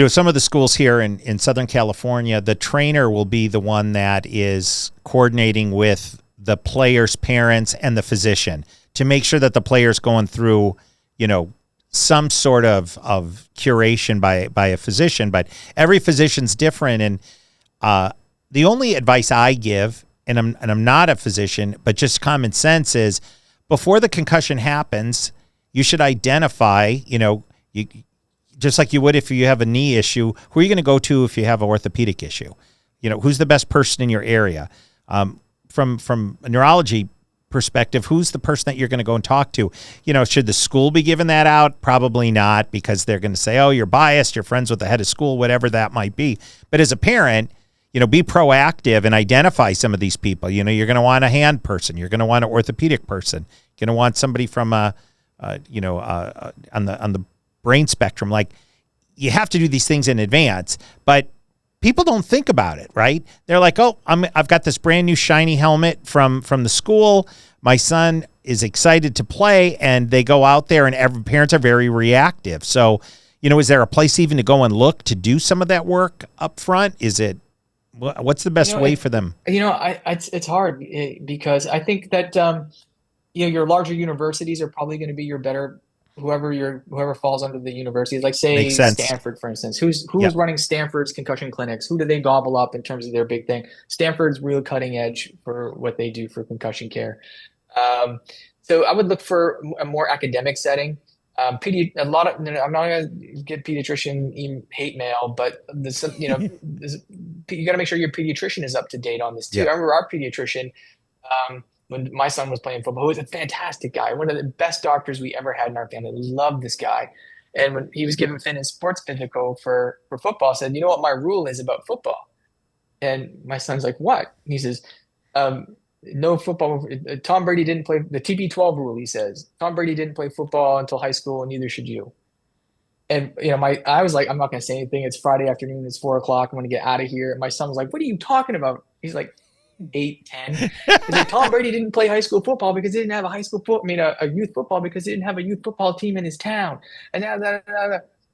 Some of the schools here in Southern California, the trainer will be the one that is coordinating with the player's parents and the physician to make sure that the player's going through, some sort of curation by a physician. But every physician's different. And the only advice I give, and I'm not a physician, but just common sense is before the concussion happens, you should identify, you just like you would if you have a knee issue, who are you going to go to if you have an orthopedic issue? Who's the best person in your area? From a neurology perspective, who's the person that you're going to go and talk to? Should the school be giving that out? Probably not, because they're going to say, oh, you're biased, you're friends with the head of school, whatever that might be. But as a parent, be proactive and identify some of these people. You're going to want a hand person. You're going to want an orthopedic person. You're going to want somebody from on the brain spectrum. Like, you have to do these things in advance, but people don't think about it, right? They're like, oh, I've got this brand new shiny helmet from the school. My son is excited to play, and they go out there, and parents are very reactive. So, is there a place even to go and look to do some of that work up front? What's the best way for them? It's hard because I think that your larger universities are probably going to be your better whoever falls under the universities. Like Makes say sense. Stanford, for instance. Who's Yep. running Stanford's concussion clinics? Who do they gobble up in terms of their big thing? Stanford's real cutting edge for what they do for concussion care. Um, so I would look for a more academic setting. A lot of I'm not gonna get pediatrician hate mail, but you got to make sure your pediatrician is up to date on this too. I Yep. remember our pediatrician when my son was playing football, who was a fantastic guy, one of the best doctors we ever had in our family. Loved this guy, And when he was giving Finn his sports physical for football, I said, you know what my rule is about football? And my son's like, what? And he says, no football. Tom Brady didn't play the TB12 rule. He says Tom Brady didn't play football until high school, and neither should you. And I was like, I'm not going to say anything. It's Friday afternoon. It's 4 o'clock. I'm going to get out of here. And my son was like, what are you talking about? He's like 8, 10. He's like, Tom Brady didn't play high school football because he didn't have a high school foot. I mean, a youth football because he didn't have a youth football team in his town. And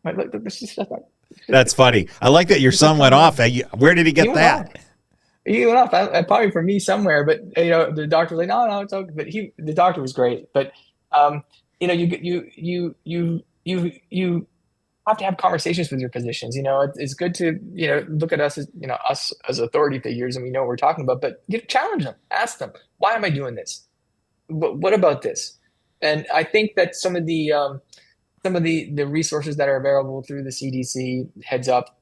like, look, this is just like, That's funny. I like that your son went off. Where did he get that? He went off. Probably from me somewhere, but the doctor was like, no, it's okay. But the doctor was great. But you have to have conversations with your physicians. It's good to look at us as us as authority figures, and we know what we're talking about. But challenge them, ask them, why am I doing this? What about this? And I think that some of the resources that are available through the CDC, heads up,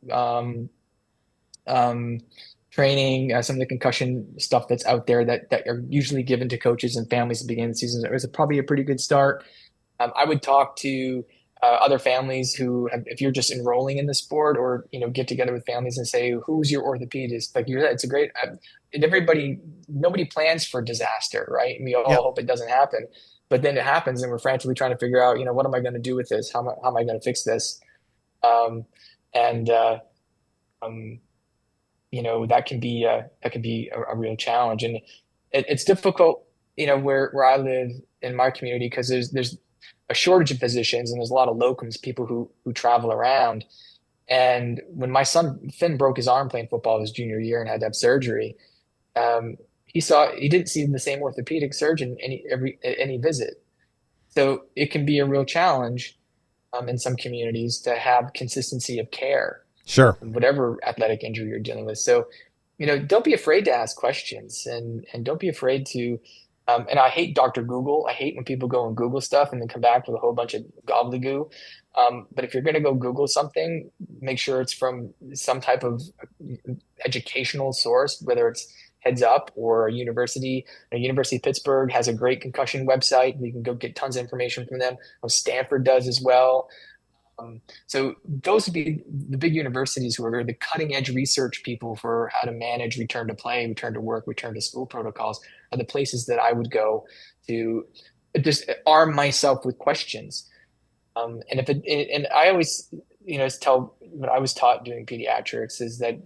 training, some of the concussion stuff that's out there that are usually given to coaches and families at the beginning of the season is probably a pretty good start. I would talk to other families who, if you're just enrolling in the sport, or get together with families and say, who's your orthopedist? Like you said, it's a great. And nobody plans for disaster, right? And we all Yep. hope it doesn't happen, but then it happens, and we're frantically trying to figure out, what am I going to do with this? How am I going to fix this? And that can be a real challenge, and it's difficult, where I live in my community, because there's a shortage of physicians, and there's a lot of locums, people who travel around. And when my son Finn broke his arm playing football his junior year and had to have surgery, he didn't see the same orthopedic surgeon any visit. So it can be a real challenge, in some communities, to have consistency of care, Sure. whatever athletic injury you're dealing with. So, don't be afraid to ask questions, and don't be afraid to. And I hate Dr. Google. I hate when people go and Google stuff and then come back with a whole bunch of gobbledygook. But if you're going to go Google something, make sure it's from some type of educational source, whether it's Heads Up or a university. University of Pittsburgh has a great concussion website. You can go get tons of information from them. Stanford does as well. So those would be the big universities who are the cutting edge research people for how to manage return to play, return to work, return to school protocols, are the places that I would go to just arm myself with questions. And I always, tell what I was taught doing pediatrics is that,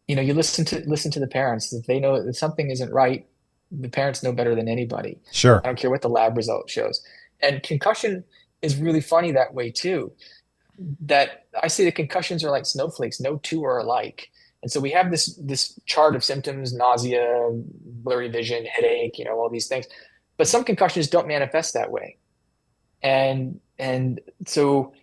you listen to the parents. If they know that something isn't right, the parents know better than anybody. Sure. I don't care what the lab result shows. And concussion is really funny that way too. That I say the concussions are like snowflakes. No two are alike. And so we have this chart of symptoms: nausea, blurry vision, headache, all these things. But some concussions don't manifest that way. And so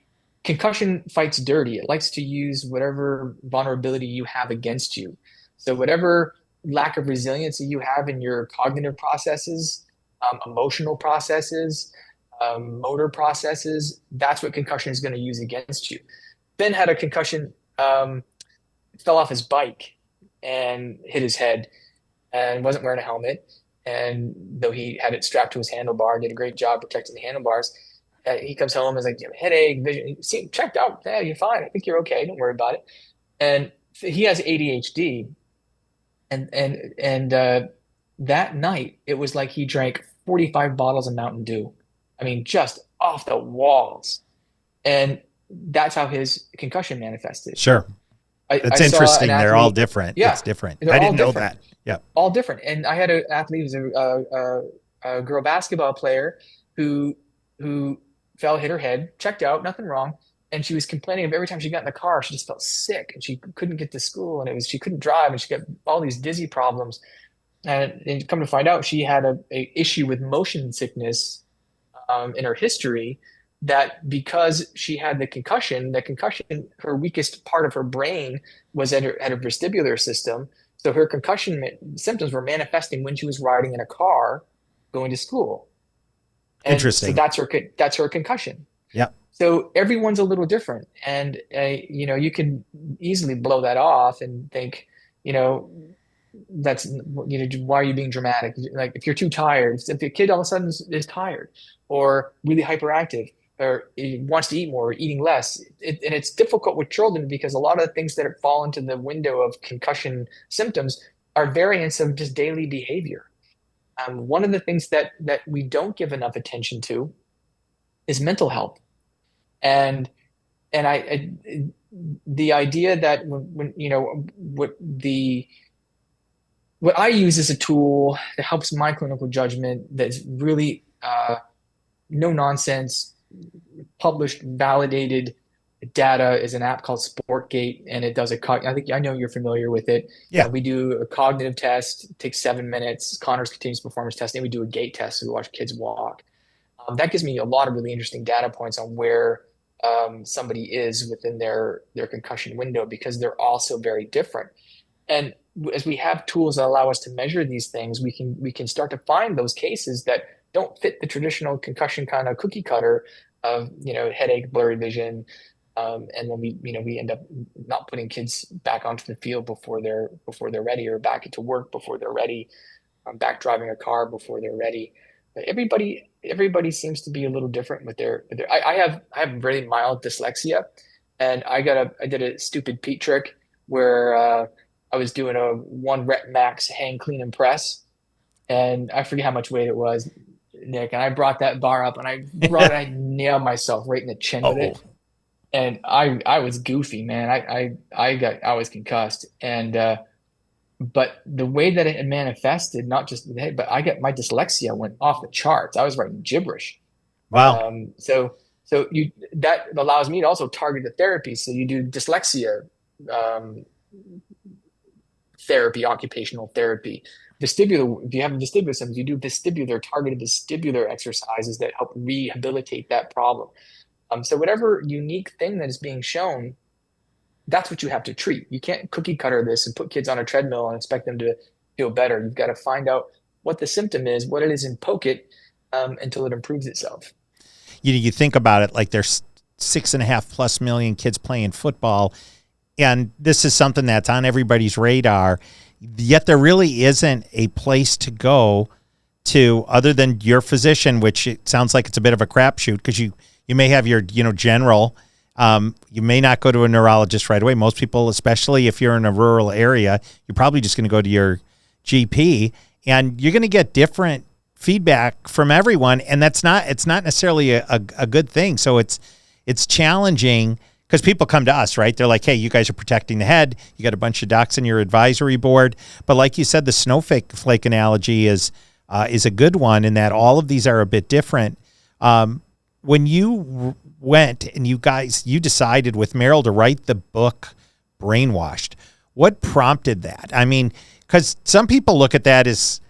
concussion fights dirty. It likes to use whatever vulnerability you have against you. So whatever lack of resiliency you have in your cognitive processes, emotional processes, motor processes, that's what concussion is going to use against you. Ben had a concussion, fell off his bike and hit his head, and wasn't wearing a helmet. And though he had it strapped to his handlebar, did a great job protecting the handlebars. He comes home and is like, headache, vision. See, checked out. Yeah, you're fine. I think you're okay. Don't worry about it. And he has ADHD. And that night, it was like he drank 45 bottles of Mountain Dew. I mean, just off the walls. And that's how his concussion manifested. Sure. It's interesting. They're all different. Yeah, it's different. I didn't know that. Yeah. All different. And I had an athlete who's a girl basketball player who fell, hit her head, checked out, nothing wrong. And she was complaining of every time she got in the car, she just felt sick and she couldn't get to school, and she couldn't drive, and she got all these dizzy problems. And come to find out, she had a issue with motion sickness in her history, that because she had the concussion, her weakest part of her brain was at her vestibular system. So her concussion symptoms were manifesting when she was riding in a car going to school. And interesting. So that's her concussion. Yeah. So everyone's a little different, and you can easily blow that off and think, that's, why are you being dramatic? Like if you're too tired, if the kid all of a sudden is tired or really hyperactive or he wants to eat more or eating less, and it's difficult with children because a lot of the things that fall into the window of concussion symptoms are variants of just daily behavior. One of the things that we don't give enough attention to is mental health, and the idea that when what I use as a tool that helps my clinical judgment that's really no nonsense, published, validated data is an app called Sportgate, and it does I think I know you're familiar with it. Yeah. We do a cognitive test, it takes 7 minutes, Connor's continuous performance test, and we do a gait test, so we watch kids walk. That gives me a lot of really interesting data points on where somebody is within their concussion window because they're all so very different. And as we have tools that allow us to measure these things, we can start to find those cases that don't fit the traditional concussion kind of cookie cutter of headache, blurry vision, and then we end up not putting kids back onto the field before they're ready, or back into work before they're ready, back driving a car before they're ready. Everybody seems to be a little different with their. I have really mild dyslexia, and I did a stupid Pete trick where I was doing a 1 rep max hang clean and press, and I forget how much weight it was, Nick, and I brought that bar up and I nailed myself right in the chin with Oh, it, and I was goofy, man. I was concussed, and but the way that it had manifested, not just with the head, but I got my dyslexia went off the charts. I was writing gibberish. wow. So you that allows me to also target the therapy. So you do dyslexia um, therapy, occupational therapy, vestibular. If you have vestibular symptoms, you do targeted vestibular exercises that help rehabilitate that problem. So whatever unique thing that is being shown, that's what you have to treat. You can't cookie cutter this and put kids on a treadmill and expect them to feel better. You've got to find out what the symptom is, what it is, and poke it until it improves itself. You think about it, like there's 6.5+ million kids playing football, and this is something that's on everybody's radar. Yet there really isn't a place to go to other than your physician, which it sounds like it's a bit of a crapshoot because you may have your general. You may not go to a neurologist right away. Most people, especially if you're in a rural area, you're probably just going to go to your GP, and you're going to get different feedback from everyone, and it's not necessarily a good thing. So it's challenging because people come to us, right? They're like, hey, you guys are protecting the head. You got a bunch of docs in your advisory board. But like you said, the snowflake analogy is a good one in that all of these are a bit different. When you went and you decided with Merrill to write the book Brainwashed, what prompted that? I mean, because some people look at that as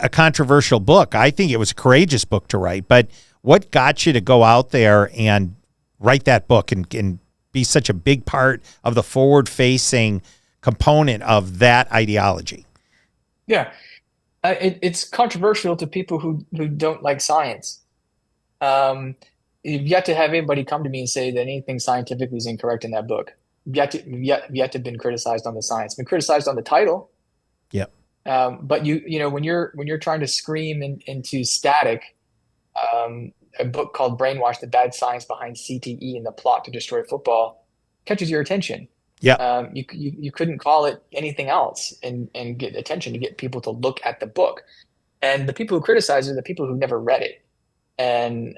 a controversial book. I think it was a courageous book to write, but what got you to go out there and write that book and be such a big part of the forward-facing component of that ideology? Yeah, it's controversial to people who don't like science. Um, you've yet to have anybody come to me and say that anything scientifically is incorrect in that book. Yet to have been criticized on the science, been criticized on the title. Yep. But when you're trying to scream into static, a book called Brainwash: The Bad Science Behind CTE and the Plot to Destroy Football catches your attention. Yep. You couldn't call it anything else and get attention to get people to look at the book. And the people who criticize it are the people who never read it and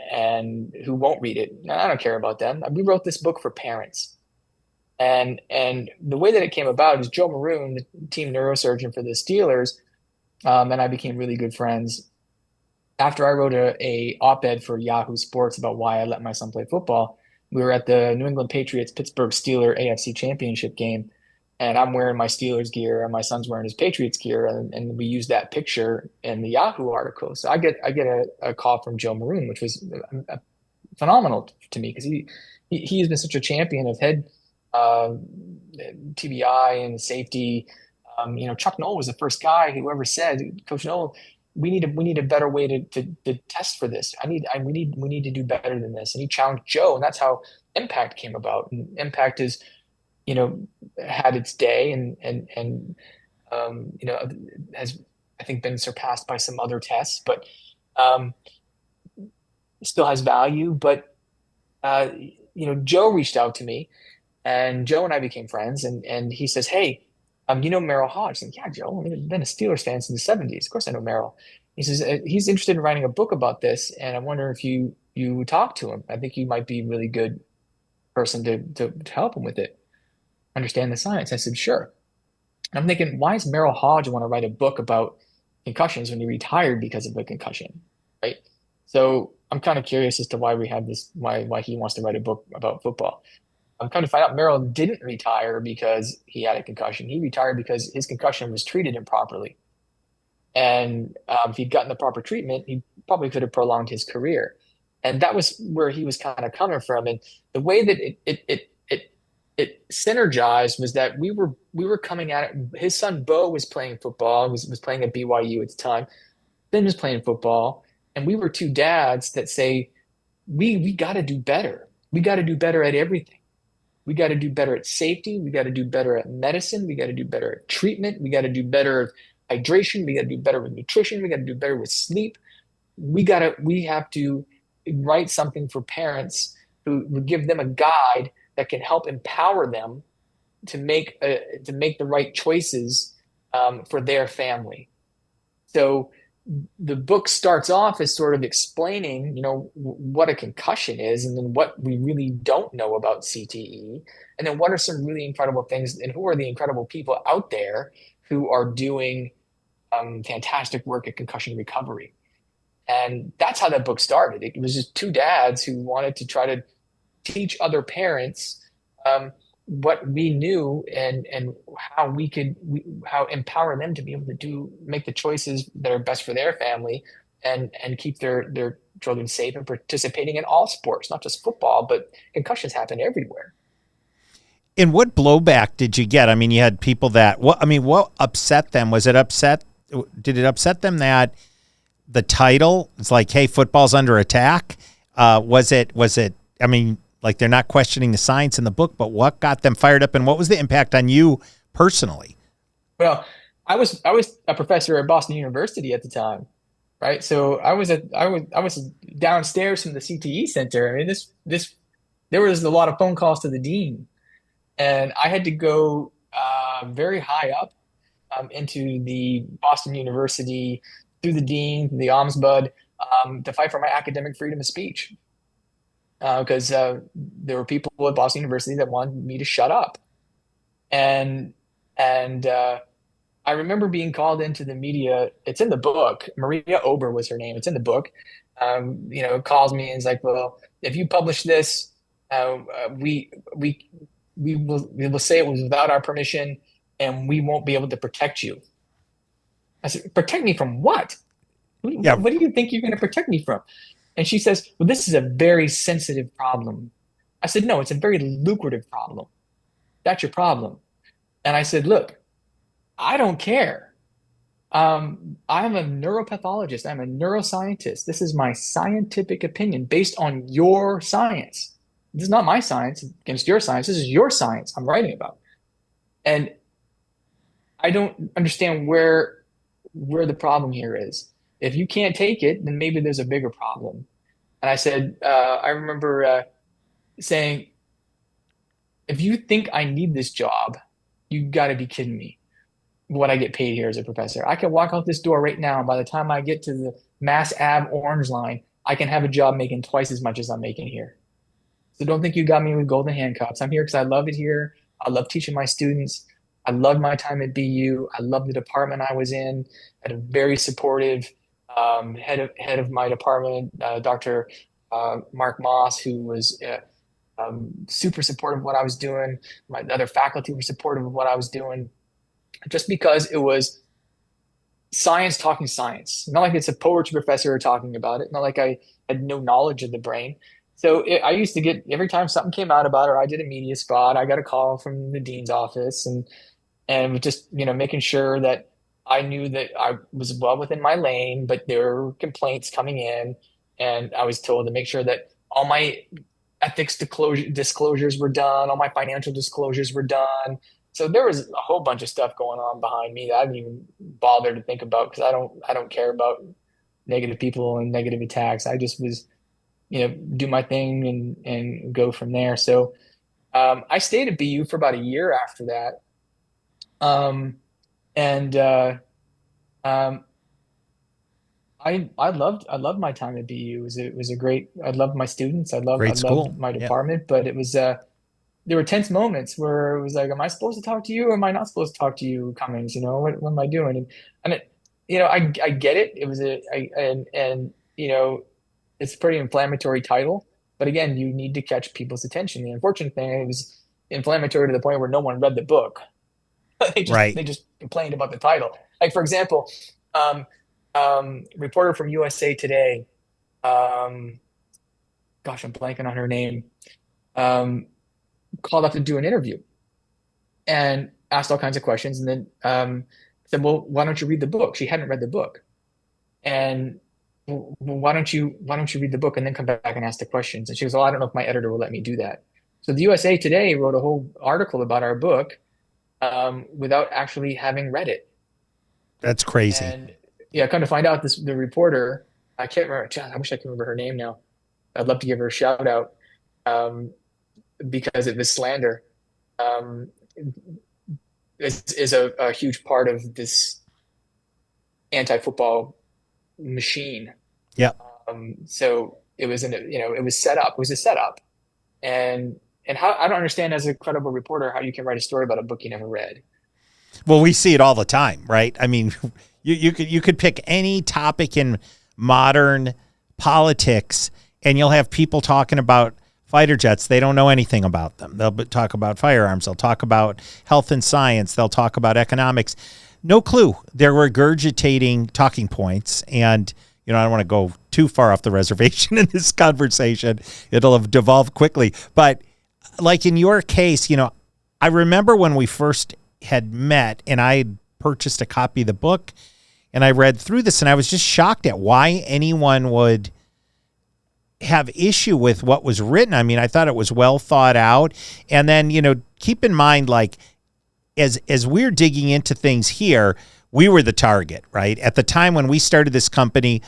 who won't read it. I don't care about them. We wrote this book for parents. And the way that it came about is Joe Maroon, the team neurosurgeon for the Steelers, and I became really good friends. After I wrote a op-ed for Yahoo Sports about why I let my son play football, we were at the New England Patriots Pittsburgh Steelers AFC Championship game, and I'm wearing my Steelers gear, and my son's wearing his Patriots gear, and we used that picture in the Yahoo article. So I get a call from Joe Maroon, which was phenomenal to me because he's been such a champion of head TBI and safety. Chuck Noll was the first guy who ever said, Coach Noll, we need a better way to test for this. We need to do better than this. And he challenged Joe, and that's how Impact came about. And Impact is, had its day, and you know, has I think been surpassed by some other tests, but um, still has value. But uh, Joe reached out to me, and Joe and I became friends, and he says, "Hey, you know Merrill Hodge?" I said, "Yeah, Joe. I've been a Steelers fan since the '70s. Of course, I know Merrill." He says he's interested in writing a book about this, and I wonder if you talk to him. I think you might be a really good person to help him with it, understand the science. I said, "Sure." And I'm thinking, why does Merrill Hodge want to write a book about concussions when he retired because of a concussion, right? So I'm kind of curious as to why we have this, why he wants to write a book about football. I'm kind of find out Merrill didn't retire because he had a concussion. He retired because his concussion was treated improperly. And if he'd gotten the proper treatment, he probably could have prolonged his career. And that was where he was kind of coming from. And the way that it synergized was that we were coming at it. His son Bo was playing football, was playing at BYU at the time. Ben was playing football, and we were two dads that say we got to do better. We got to do better at everything. We got to do better at safety. We got to do better at medicine. We got to do better at treatment. We got to do better at hydration. We got to do better with nutrition. We got to do better with sleep. We have to write something for parents who would give them a guide that can help empower them to make the right choices for their family. So the book starts off as sort of explaining, what a concussion is, and then what we really don't know about CTE, and then what are some really incredible things, and who are the incredible people out there who are doing fantastic work at concussion recovery. And that's how that book started. It was just two dads who wanted to try to teach other parents what we knew, and how how empower them to be able to make the choices that are best for their family, and keep their children safe and participating in all sports, not just football, but concussions happen everywhere. And what blowback did you get? I mean, you had people that, what upset them? Did it upset them that the title, it's like, hey, football's under attack? Was it, I mean, like, they're not questioning the science in the book, but what got them fired up, and what was the impact on you personally? Well, I was a professor at Boston University at the time, right? So I was downstairs from the CTE center. I mean, this there was a lot of phone calls to the dean, and I had to go very high up into the Boston University, through the dean, the ombudsman, to fight for my academic freedom of speech, because there were people at Boston University that wanted me to shut up. And and I remember being called into the media. It's in the book. Maria Ober was her name. It's in the book. Calls me and is like, "Well, if you publish this, we we we will say it was without our permission, and we won't be able to protect you." I said, "Protect me from what? Yeah. What do you think you're going to protect me from?" And she says, "Well, this is a very sensitive problem." I said, "No, it's a very lucrative problem. That's your problem." And I said, "Look, I don't care. I'm a neuropathologist. I'm a neuroscientist. This is my scientific opinion based on your science. This is not my science against your science. This is your science I'm writing about." And I don't understand where the problem here is. If you can't take it, then maybe there's a bigger problem. And I said, I remember saying, "If you think I need this job, you got to be kidding me. What I get paid here as a professor. I can walk out this door right now, and by the time I get to the Mass Ave Orange Line, I can have a job making twice as much as I'm making here. So don't think you got me with golden handcuffs. I'm here because I love it here. I love teaching my students. I loved my time at BU. I love the department I was in. I had a very supportive head of my department, Dr. Mark Moss, who was super supportive of what I was doing. My other faculty were supportive of what I was doing, just because it was science talking science. Not like it's a poetry professor talking about it. Not like I had no knowledge of the brain. So I used to get, every time something came out about it, or I did a media spot, I got a call from the dean's office, and just making sure that I knew that I was well within my lane, but there were complaints coming in, and I was told to make sure that all my ethics disclosures were done, all my financial disclosures were done, So there was a whole bunch of stuff going on behind me that I didn't even bother to think about because I don't care about negative people and negative attacks. I just was, do my thing and go from there. So I stayed at BU for about a year after that. And um, I loved my time at BU. It was a great. I loved my students. I Great school. loved my Yeah. department, but it was there were tense moments where it was like, am I supposed to talk to you or am I not supposed to talk to you, Cummings? What am I doing? And it, I get it. It was and it's a pretty inflammatory title, but again, you need to catch people's attention. The unfortunate thing, it was inflammatory to the point where no one read the book. they just Right. they just complained about the title. Like for example, um, reporter from USA Today, um, gosh, I'm blanking on her name, um, called up to do an interview and asked all kinds of questions, and then said, "Well, why don't you read the book?" She hadn't read the book, and well, why don't you read the book and then come back and ask the questions? And she goes, "Well, I don't know if my editor will let me do that." So the USA Today wrote a whole article about our book without actually having read it. That's crazy. And yeah, come to find out, the reporter, I can't remember. I wish I could remember her name now. I'd love to give her a shout out um, because it was slander. Um, is a huge part of this anti-football machine. Yeah. So it was it was set up. It was a setup, and how I don't understand as a credible reporter how you can write a story about a book you never read. Well, we see it all the time, right? I mean, you could pick any topic in modern politics, and you'll have people talking about fighter jets. They don't know anything about them. They'll talk about firearms. They'll talk about health and science. They'll talk about economics. No clue. They're regurgitating talking points, and I don't want to go too far off the reservation in this conversation. It'll have devolved quickly, but like in your case, I remember when we first had met and I had purchased a copy of the book and I read through this and I was just shocked at why anyone would have issue with what was written. I mean, I thought it was well thought out. And then, keep in mind, like, as we're digging into things here, we were the target, right? At the time when we started this company,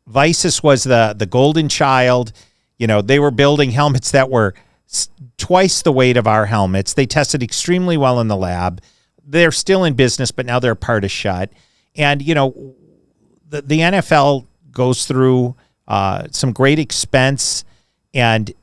Visus was the golden child. They were building helmets that were twice the weight of our helmets. They tested extremely well in the lab. They're still in business, but now they're part of Shut. And, the NFL goes through some great expense, and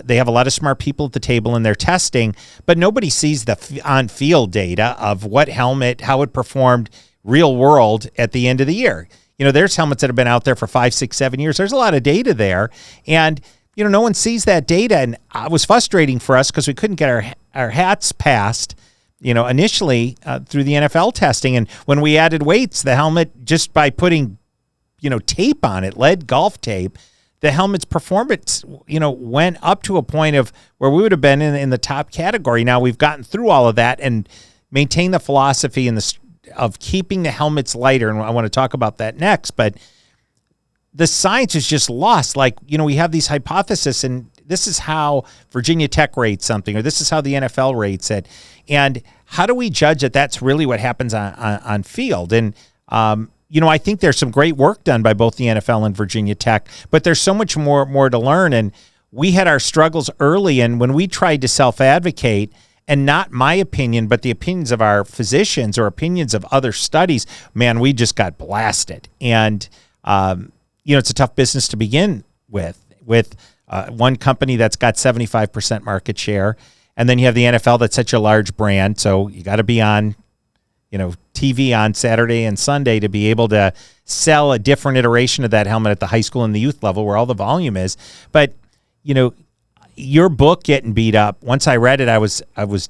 they have a lot of smart people at the table in their testing, but nobody sees the on-field data of what helmet, how it performed real world at the end of the year. There's helmets that have been out there for 5, 6, 7 years. There's a lot of data there, and no one sees that data, and it was frustrating for us because we couldn't get our hats passed, initially through the NFL testing. And when we added weights, the helmet, just by putting, tape on it, lead golf tape, the helmet's performance, went up to a point of where we would have been in the top category. Now we've gotten through all of that and maintained the philosophy of keeping the helmets lighter, and I want to talk about that next, but the science is just lost. Like, we have these hypotheses, and this is how Virginia Tech rates something, or this is how the NFL rates it. And how do we judge that that's really what happens on field? And, I think there's some great work done by both the NFL and Virginia Tech, but there's so much more to learn. And we had our struggles early, and when we tried to self-advocate, and not my opinion, but the opinions of our physicians or opinions of other studies, man, we just got blasted. And, it's a tough business to begin with one company that's got 75% market share. And then you have the NFL that's such a large brand. So you got to be on, TV on Saturday and Sunday to be able to sell a different iteration of that helmet at the high school and the youth level where all the volume is. But, your book getting beat up, once I read it, I was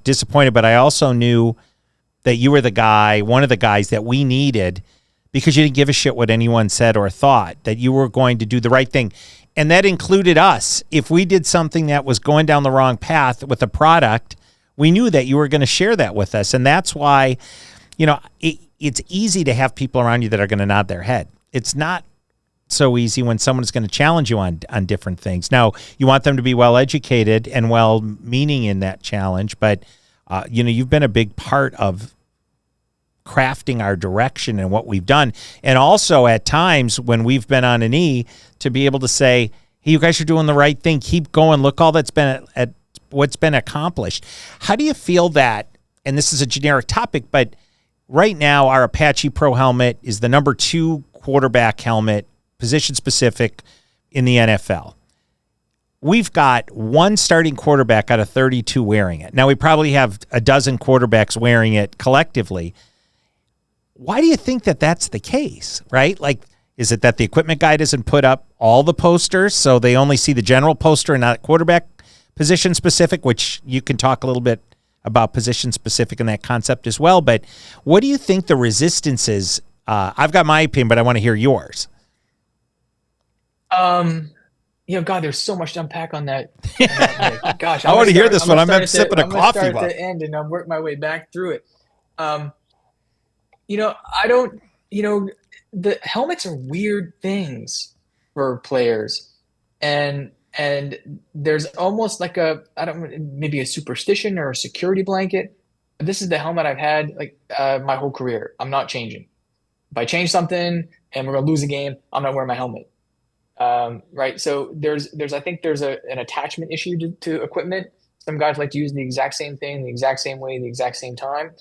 disappointed, but I also knew that you were one of the guys that we needed, because you didn't give a shit what anyone said or thought, that you were going to do the right thing. And that included us. If we did something that was going down the wrong path with a product, we knew that you were going to share that with us. And that's why, it's easy to have people around you that are going to nod their head. It's not so easy when someone's going to challenge you on different things. Now, you want them to be well-educated and well-meaning in that challenge, but You've been a big part of crafting our direction and what we've done. And also at times when we've been on a knee, to be able to say, hey, you guys are doing the right thing. Keep going. Look all that's been at what's been accomplished. How do you feel that, and this is a generic topic, but right now our Apache Pro helmet is the number 2 quarterback helmet, position specific in the NFL. We've got one starting quarterback out of 32 wearing it. Now we probably have a dozen quarterbacks wearing it collectively. Why do you think that that's the case, right? Like, is it that the equipment guy doesn't put up all the posters, so they only see the general poster and not quarterback position specific, which you can talk a little bit about position specific in that concept as well. But what do you think the resistance is? I've got my opinion, but I want to hear yours. God, there's so much to unpack on that. Gosh, I want to hear this one. I'm sipping a coffee. I'm going to start at the end and I'll work my way back through it. I don't, the helmets are weird things for players. And there's almost like maybe a superstition or a security blanket. This is the helmet I've had my whole career. I'm not changing. If I change something and we're going to lose a game, I'm not wearing my helmet. Right. So I think there's an attachment issue to equipment. Some guys like to use the exact same thing, the exact same way, the exact same time.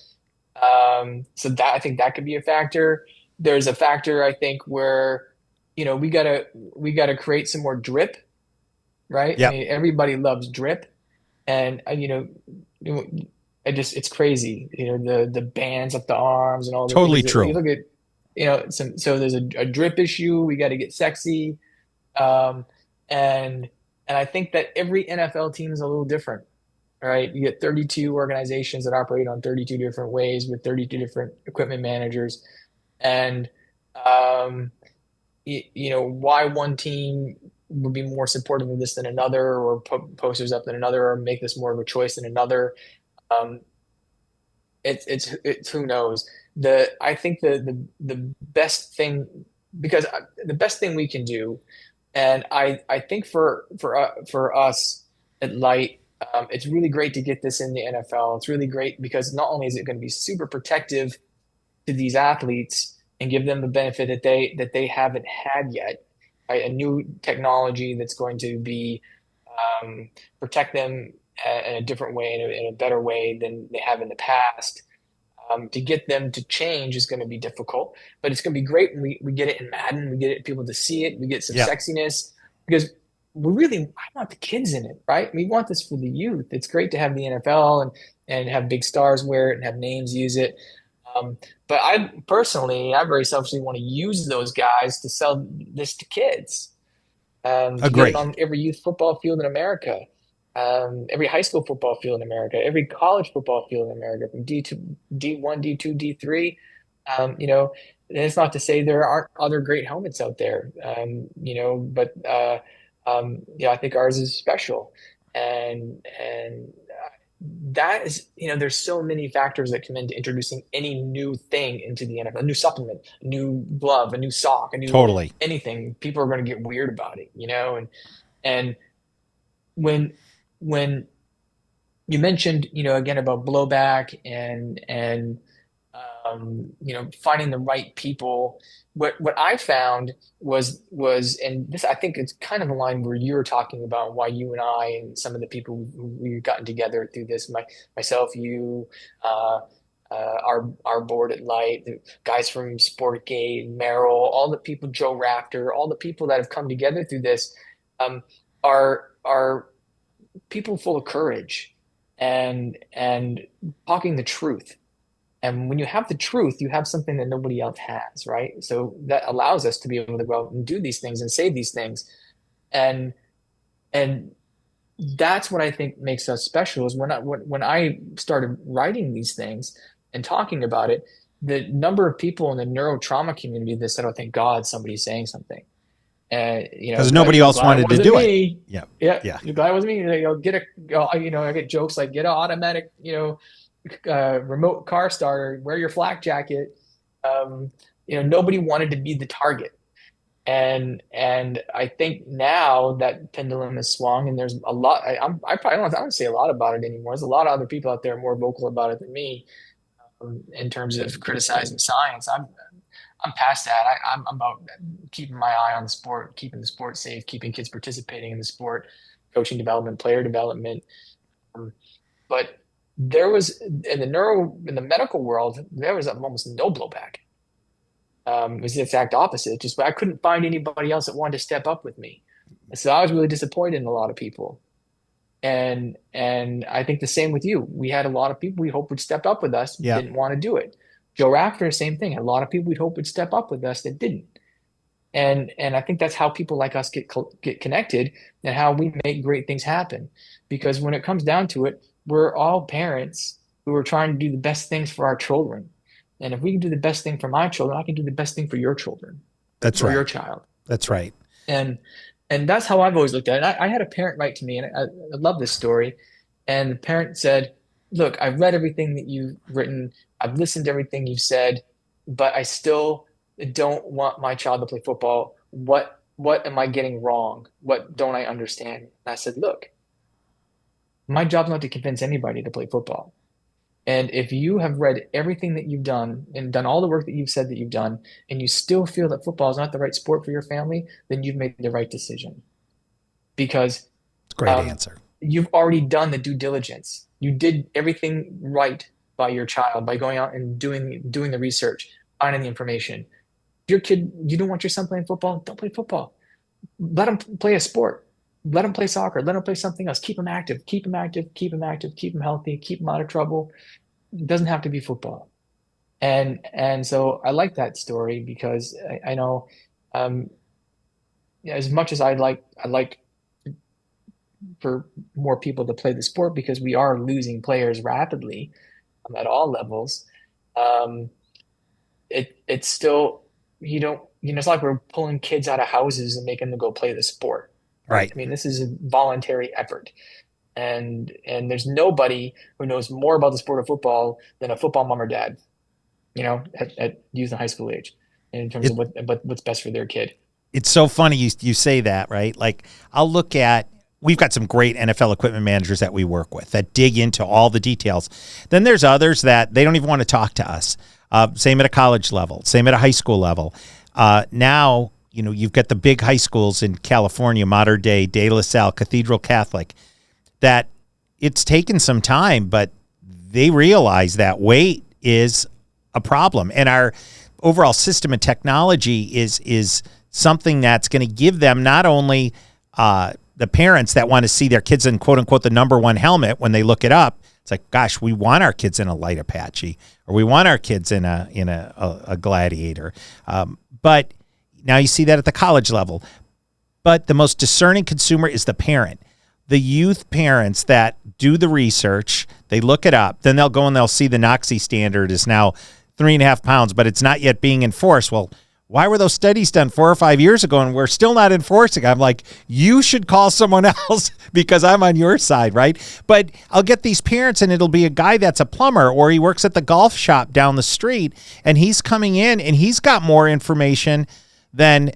So that, I think that could be a factor. There's a factor, I think, where, we gotta create some more drip, right? Yep. I mean, everybody loves drip, and it's crazy. The bands up the arms and all that. Totally true. You look at, so there's a drip issue. We got to get sexy. And I think that every NFL team is a little different, right? You get 32 organizations that operate on 32 different ways with 32 different equipment managers. And, why one team would be more supportive of this than another, or put posters up than another, or make this more of a choice than another. It's who knows. I think the best thing, because the best thing we can do, and I think for us at Light, it's really great to get this in the NFL. It's really great because not only is it going to be super protective to these athletes and give them the benefit that they haven't had yet, right? A new technology that's going to be protect them in a different way, in a better way than they have in the past. To get them to change is going to be difficult, but it's going to be great when we get it in Madden. We get people to see it. We get some sexiness, because I want the kids in it, right? We want this for the youth. It's great to have the NFL and have big stars wear it and have names use it. But I very selfishly want to use those guys to sell this to kids. To get it on every youth football field in America. Every high school football field in America, every college football field in America, from D2, D1, D2, D3. And it's not to say there aren't other great helmets out there, but I think ours is special. And that is, there's so many factors that come into introducing any new thing into the NFL, a new supplement, a new glove, a new sock, a new anything. People are going to get weird about it, and when you mentioned, again, about blowback and finding the right people, what I found was, and this, I think it's kind of a line where you were talking about why you and I and some of the people we've gotten together through this, myself, you, our board at Light, the guys from Sportgate, Merrill, all the people, Joe Raptor, all the people that have come together through this, are people full of courage and talking the truth. And when you have the truth, you have something that nobody else has, right? So that allows us to be able to go out and do these things and say these things. And that's what I think makes us special, is when I started writing these things and talking about it, the number of people in the neurotrauma community that said, "Oh, thank God somebody's saying something." Because nobody else wanted to do it. Yeah. You're glad it wasn't me. I get jokes like, get an automatic, remote car starter, wear your flak jacket. Nobody wanted to be the target. And I think now that pendulum has swung, and there's a lot. I probably don't, I don't say a lot about it anymore. There's a lot of other people out there more vocal about it than me, in terms of criticizing science. I'm past that. I'm about keeping my eye on the sport, keeping the sport safe, keeping kids participating in the sport, coaching development, player development. Um, but there was in the medical world, there was almost no blowback. It was the exact opposite. Just I couldn't find anybody else that wanted to step up with me. So I was really disappointed in a lot of people. And I think the same with you. We had a lot of people we hoped would step up with us, Yeah, didn't want to do it. Joe Rafter, same thing. A lot of people we'd hope would step up with us that didn't. And I think that's how people like us get connected, and how we make great things happen. Because when it comes down to it, we're all parents who are trying to do the best things for our children. And if we can do the best thing for my children, I can do the best thing for your children that's or your right. child. That's right. And and that's how I've always looked at it. I had a parent write to me, and I love this story. And the parent said, "Look, I've read everything that you've written. I've listened to everything you've said, but I still don't want my child to play football. What am I getting wrong? What don't I understand?" And I said, "Look, my job's not to convince anybody to play football. And if you have read everything that you've done and done all the work that you've said that you've done, and you still feel that football is not the right sport for your family, then you've made the right decision, because It's a great um, answer. you've already done the due diligence. You did everything right by your child by going out and doing the research, finding the information. If your kid, you don't want your son playing football, don't play football. Let him play a sport. Let him play soccer. Let him play something else. Keep him active. Keep him active. Keep him active. Keep him healthy. Keep him out of trouble. It doesn't have to be football. And so I like that story, because I know, um, as much as I'd like for more people to play the sport, because we are losing players rapidly, at all levels. Um, it's still, it's like we're pulling kids out of houses and making them go play the sport, right? Right. I mean, this is a voluntary effort. And there's nobody who knows more about the sport of football than a football mom or dad, at youth and high school age, in terms It of what's best for their kid. it's so funny you say that, right? Like I'll look at we've got some great NFL equipment managers that we work with that dig into all the details. Then there's others that they don't even want to talk to us. Same at a college level, same at a high school level. Now, you've got the big high schools in California, Modern Day, De La Salle, Cathedral Catholic, that it's taken some time, but they realize that weight is a problem. And our overall system and technology is something that's going to give them not only the parents that want to see their kids in quote unquote the number one helmet when they look it up. It's like, gosh, we want our kids in a light Apache, or we want our kids in a Gladiator. But now you see that at the college level. But the most discerning consumer is the parent. The youth parents that do the research, they look it up, then they'll go and they'll see the NOxy standard is now 3.5 pounds, but it's not yet being enforced. Well, why were those studies done 4 or 5 years ago and we're still not enforcing? I'm like, you should call someone else because I'm on your side, right? But I'll get these parents and it'll be a guy that's a plumber or he works at the golf shop down the street and he's coming in and he's got more information than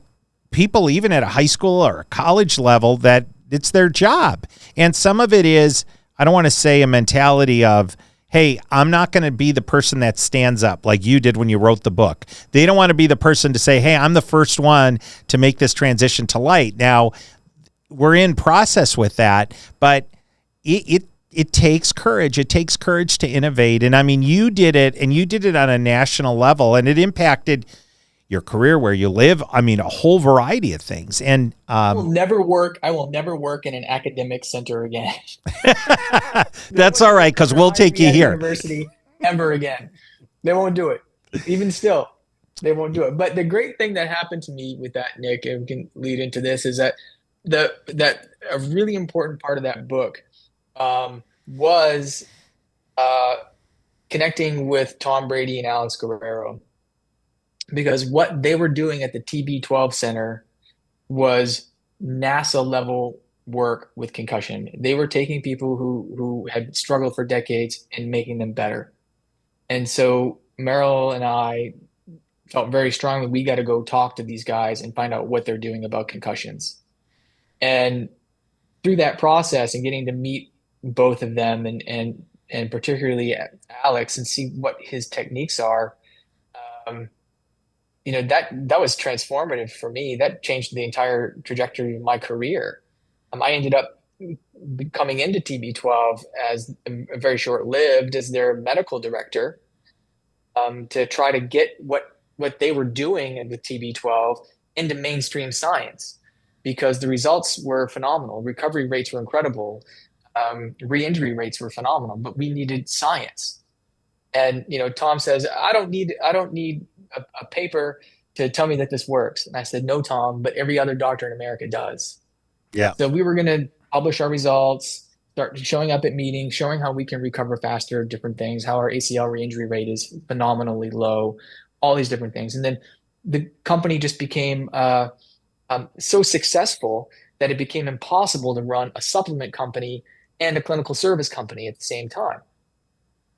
people even at a high school or a college level that it's their job. And some of it is, I don't want to say a mentality of, hey, I'm not going to be the person that stands up like you did when you wrote the book. They don't want to be the person to say, hey, I'm the first one to make this transition to light. Now, we're in process with that, but it takes courage. It takes courage to innovate. And I mean, you did it, and you did it on a national level, and it impacted your career, where you live. I mean, a whole variety of things. And I will never work in an academic center again. No that's one all will right, because ever we'll hire take me you at a here. university ever again. They won't do it. Even still, they won't do it. But the great thing that happened to me with that, Nick, and we can lead into this, is that that a really important part of that book, was uh, connecting with Tom Brady and Alex Guerrero, because what they were doing at the TB12 Center was NASA level work with concussion. They were taking people who had struggled for decades and making them better. And so Merrill and I felt very strongly we got to go talk to these guys and find out what they're doing about concussions. And through that process and getting to meet both of them and particularly Alex and see what his techniques are, um, that was transformative for me. That changed the entire trajectory of my career. I ended up coming into TB12 as very short-lived as their medical director, to try to get what they were doing with TB12 into mainstream science, because the results were phenomenal. Recovery rates were incredible. Re-injury rates were phenomenal, but we needed science. And Tom says, I don't need a paper to tell me that this works. And I said, no, Tom, but every other doctor in America does. Yeah. So we were going to publish our results, start showing up at meetings, showing how we can recover faster, different things, how our ACL re-injury rate is phenomenally low, all these different things. And then the company just became so successful that it became impossible to run a supplement company and a clinical service company at the same time.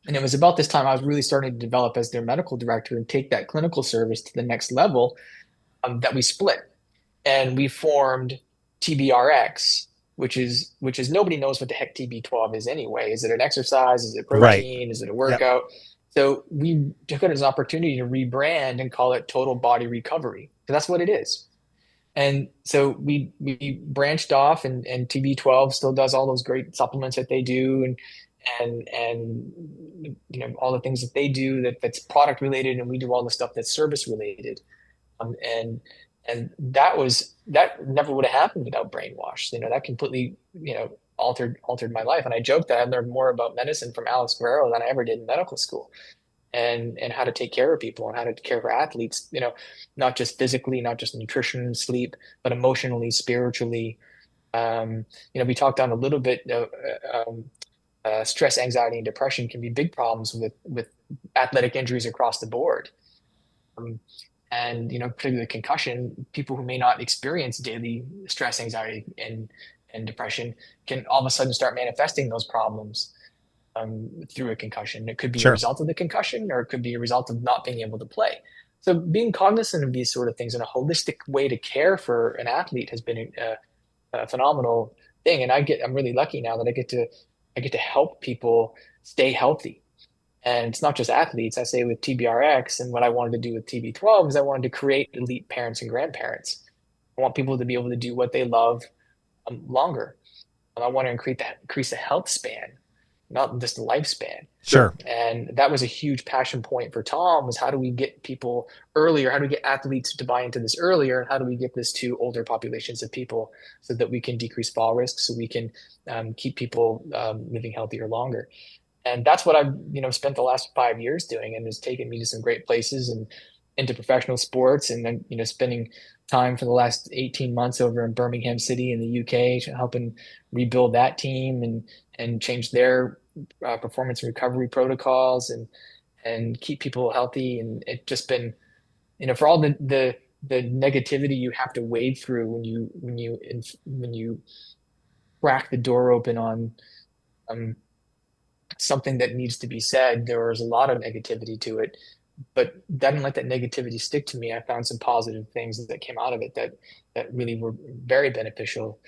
And it was about this time I was really starting to develop as their medical director and take that clinical service to the next level, that we split and we formed TBRX, which is nobody knows what the heck TB12 is anyway. Is it an exercise? Is it Right. protein? Is it a Yep. workout? So we took it as an opportunity to rebrand and call it Total Body Recovery. So that's what it is. And so we branched off, and TB12 still does all those great supplements that they do, and all the things that they do that's product related, and we do all the stuff that's service related. And that never would have happened without brainwash. That completely altered my life. And I joke that I learned more about medicine from Alex Guerrero than I ever did in medical school, and how to take care of people and how to care for athletes. Not just physically, not just nutrition, sleep, but emotionally, spiritually. We talked on a little bit. Stress, anxiety, and depression can be big problems with athletic injuries across the board. Um, and particularly the concussion, people who may not experience daily stress, anxiety, and depression can all of a sudden start manifesting those problems, through a concussion. It could be a Sure. result of the concussion, or it could be a result of not being able to play. So being cognizant of these sort of things and a holistic way to care for an athlete has been a phenomenal thing. And I'm really lucky now that I get to help people stay healthy. And it's not just athletes. I say with TBRX, and what I wanted to do with TB12 is I wanted to create elite parents and grandparents. I want people to be able to do what they love, longer. And I want to increase the health span, not just the lifespan. Sure. And that was a huge passion point for Tom, was how do we get people earlier? How do we get athletes to buy into this earlier? And how do we get this to older populations of people so that we can decrease fall risk, so we can, keep people, living healthier longer? And that's what I've spent the last 5 years doing, and it's taken me to some great places and into professional sports, and then spending time for the last 18 months over in Birmingham City in the UK, helping rebuild that team and change their, performance and recovery protocols, and keep people healthy. And it just been, for all the negativity you have to wade through when you crack the door open on, um, something that needs to be said. There was a lot of negativity to it, but I didn't let that negativity stick to me. I found some positive things that came out of it that really were very beneficial,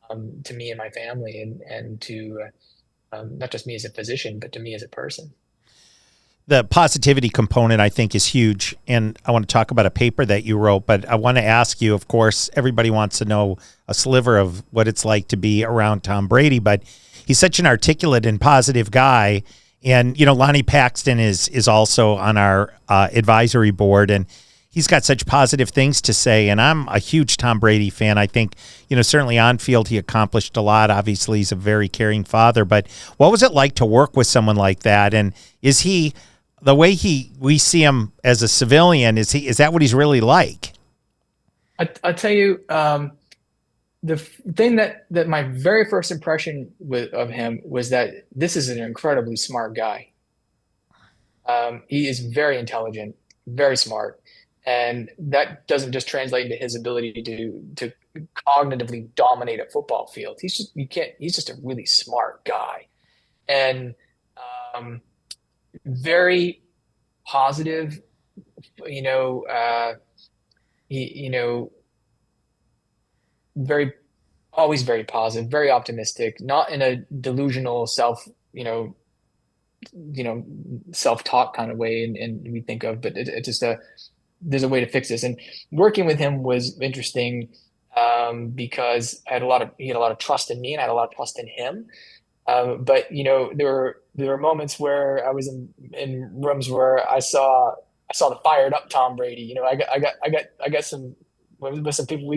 to me and my family, and to, not just me as a physician, but to me as a person. The positivity component, I think, is huge. And I want to talk about a paper that you wrote, but I want to ask you, of course, everybody wants to know a sliver of what it's like to be around Tom Brady, but he's such an articulate and positive guy. And, Lonnie Paxton is also on our advisory board, and he's got such positive things to say. And I'm a huge Tom Brady fan. I think, certainly on field, he accomplished a lot. Obviously, he's a very caring father. But what was it like to work with someone like that? And is he, the way we see him as a civilian, is that what he's really like? I tell you, the thing that my very first impression of him was that this is an incredibly smart guy. He is very intelligent, very smart, and that doesn't just translate into his ability to cognitively dominate a football field. He's just a really smart guy, and, um, very positive, you know, you know, very, always very positive, very optimistic, not in a delusional you know, self-talk kind of way, and we think of, but it just there's a way to fix this. And working with him was interesting because he had a lot of trust in me, and I had a lot of trust in him. But you know, there were moments where I was in rooms where I saw the fired up Tom Brady. You know, I got some with some people.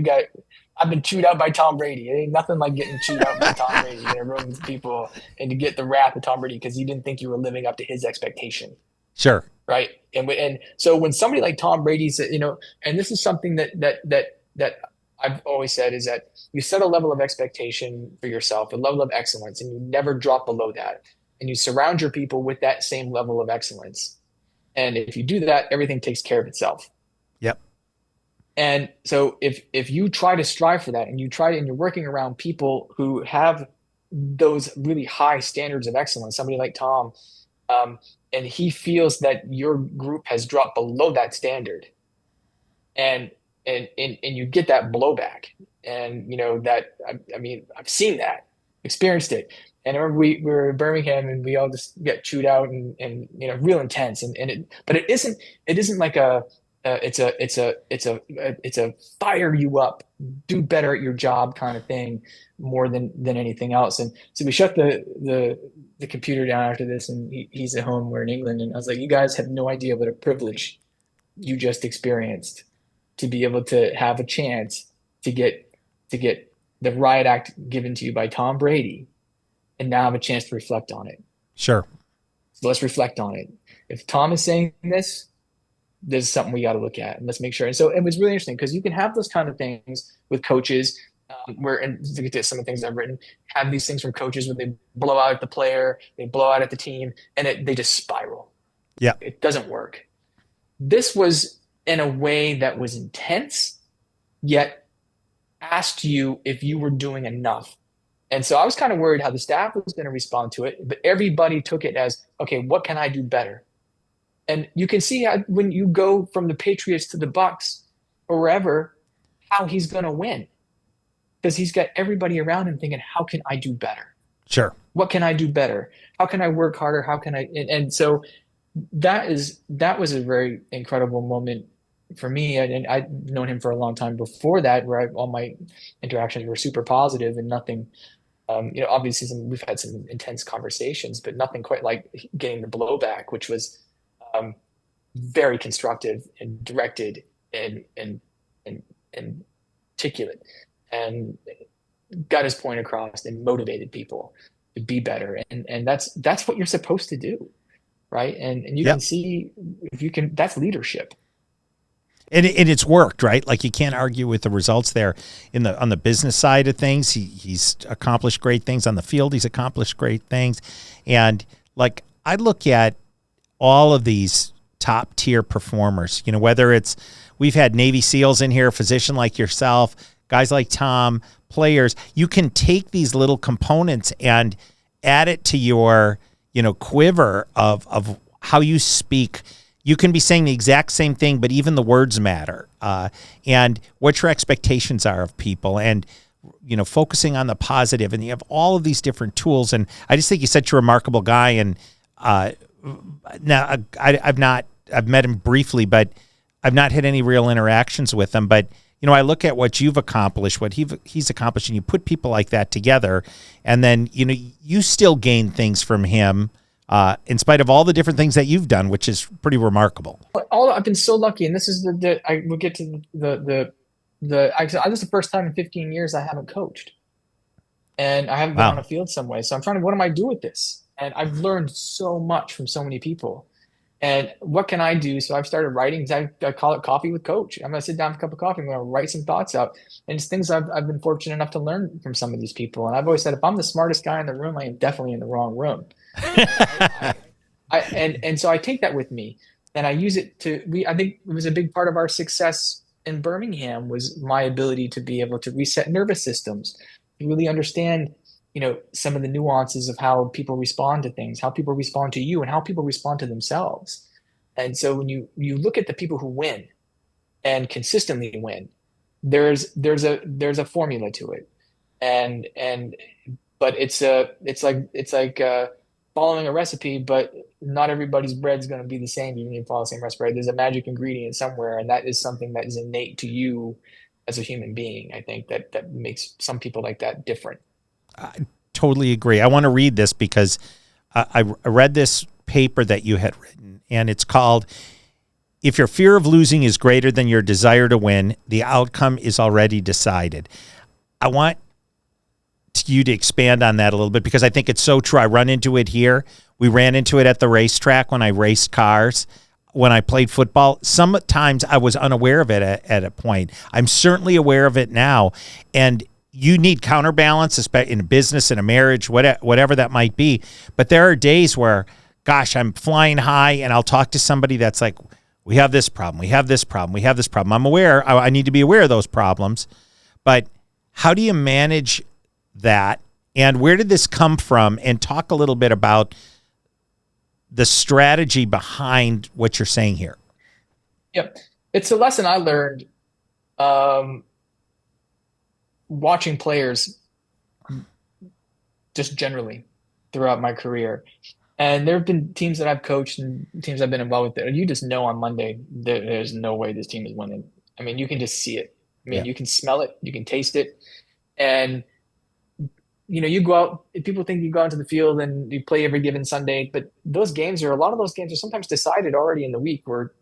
I've been chewed out by Tom Brady. It ain't nothing like getting chewed out by Tom Brady in a room with people and to get the wrath of Tom Brady because you didn't think you were living up to his expectation, Sure. right? And so when somebody like Tom Brady said, you know, and this is something that I've always said is that you set a level of expectation for yourself, a level of excellence, and you never drop below that. And you surround your people with that same level of excellence. And if you do that, everything takes care of itself. Yep. And so if you try to strive for that and you're working around people who have those really high standards of excellence, somebody like Tom, um, and he feels that your group has dropped below that standard, and and you get that blowback, and you know that I mean I've seen that, experienced it, and I remember we were in Birmingham and we all just get chewed out and you know real intense, and but it isn't like a it's a fire you up, do better at your job kind of thing more than anything else. And so we shut the computer down after this, and he's at home. We're in England, and I was like, you guys have no idea what a privilege you just experienced to be able to have a chance to get the riot act given to you by Tom Brady, and now have a chance to reflect on it. Sure. So let's reflect on it. If Tom is saying this, this is something we got to look at, and let's make sure. And so it was really interesting because you can have those kind of things with coaches, where, and to get to some of the things I've written, have these things from coaches where they blow out at the player, they blow out at the team, and they just spiral. Yeah. It doesn't work. This was in a way that was intense, yet asked you if you were doing enough. And so I was kind of worried how the staff was going to respond to it, but everybody took it as, okay, what can I do better? And you can see how when you go from the Patriots to the Bucks or wherever, how he's going to win because he's got everybody around him thinking, how can I do better? Sure. What can I do better? How can I work harder? How can I? And so that was a very incredible moment for me. And I've known him for a long time before that, where all my interactions were super positive and nothing. You know, obviously we've had some intense conversations, but nothing quite like getting the blowback, which was very constructive and directed and articulate, and got his point across and motivated people to be better. And that's what you're supposed to do, right? And you Yep. can see if you can, that's leadership. And it's worked, right? Like you can't argue with the results there. On the business side of things, he's accomplished great things. On the field, he's accomplished great things. And like I look at all of these top tier performers, you know, whether it's we've had Navy SEALs in here, a physician like yourself, guys like Tom, players, you can take these little components and add it to your, you know, quiver of how you speak. You can be saying the exact same thing, but even the words matter, and what your expectations are of people, and you know, focusing on the positive. And you have all of these different tools. And I just think he's such a remarkable guy. And now I've met him briefly, but I've not had any real interactions with him. But you know, I look at what you've accomplished, what he's accomplished, and you put people like that together, and then you know, you still gain things from him. In spite of all the different things that you've done, which is pretty remarkable. I've been so lucky, and this is I will get to this is the first time in 15 years I haven't coached, and I haven't been Wow. on a field some way. So I'm trying to, what am I do with this? And I've learned so much from so many people. And what can I do? So I've started writing. I call it coffee with coach. I'm going to sit down for a cup of coffee. I'm going to write some thoughts out. And it's things I've been fortunate enough to learn from some of these people. And I've always said, if I'm the smartest guy in the room, I am definitely in the wrong room. And so I take that with me, and I use it I think it was a big part of our success in Birmingham was my ability to be able to reset nervous systems, to really understand, you know, some of the nuances of how people respond to things, how people respond to you, and how people respond to themselves. And so when you look at the people who win and consistently win, there's a formula to it. And but it's like following a recipe, but not everybody's bread's going to be the same even if you follow the same recipe. Right? There's a magic ingredient somewhere, and that is something that is innate to you as a human being. I think that makes some people like that different. I totally agree. I want to read this because I read this paper that you had written, and it's called "If Your Fear of Losing is Greater Than Your Desire to Win, the Outcome is Already Decided." I want you to expand on that a little bit because I think it's so true. I run into it here. We ran into it at the racetrack when I raced cars. When I played football, sometimes I was unaware of it at a point. I'm certainly aware of it now. And you need counterbalance, especially in a business, in a marriage, whatever that might be. But there are days where, gosh, I'm flying high and I'll talk to somebody that's like, we have this problem, we have this problem, we have this problem. I'm aware, I need to be aware of those problems. But how do you manage that? And where did this come from? And talk a little bit about the strategy behind what you're saying here. Yep. It's a lesson I learned um, watching players just generally throughout my career. And there have been teams that I've coached and teams I've been involved with that you just know on Monday there's no way this team is winning. I mean, you can just see it. I mean, Yeah. you can smell it, you can taste it. And you go out, people think you go out to the field and you play every given Sunday, but a lot of those games are sometimes decided already in the week where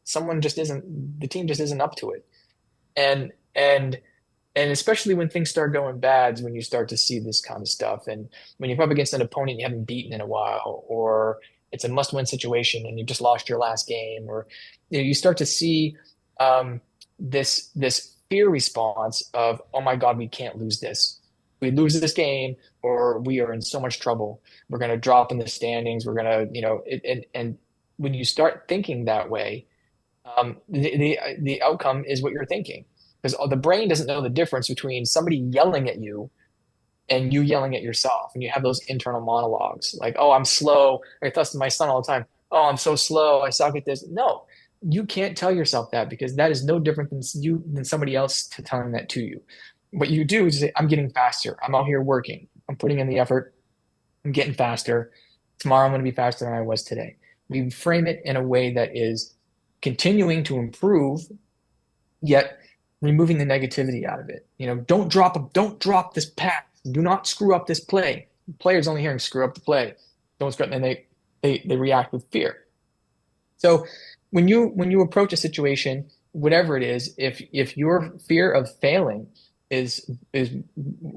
the team just isn't up to it. And and and especially when things start going bad is when you start to see this kind of stuff. And when you're up against an opponent you haven't beaten in a while, or it's a must-win situation and you just lost your last game, or you start to see this fear response of, oh my God, we can't lose this. We lose this game, or we are in so much trouble. We're going to drop in the standings. We're going to, and when you start thinking that way, the outcome is what you're thinking, because the brain doesn't know the difference between somebody yelling at you and you yelling at yourself. And you have those internal monologues like, oh, I'm slow. I tell my son all the time, oh, I'm so slow. I suck at this. No, you can't tell yourself that, because that is no different than somebody else telling that to you. What you do is say, I'm getting faster. I'm out here working. I'm putting in the effort. I'm getting faster. Tomorrow I'm going to be faster than I was today. We frame it in a way that is continuing to improve, yet removing the negativity out of it. Don't drop this pass. Do not screw up this play. The player's only hearing screw up the play. Don't screw up, and they react with fear. So when you approach a situation, whatever it is, if your fear of failing is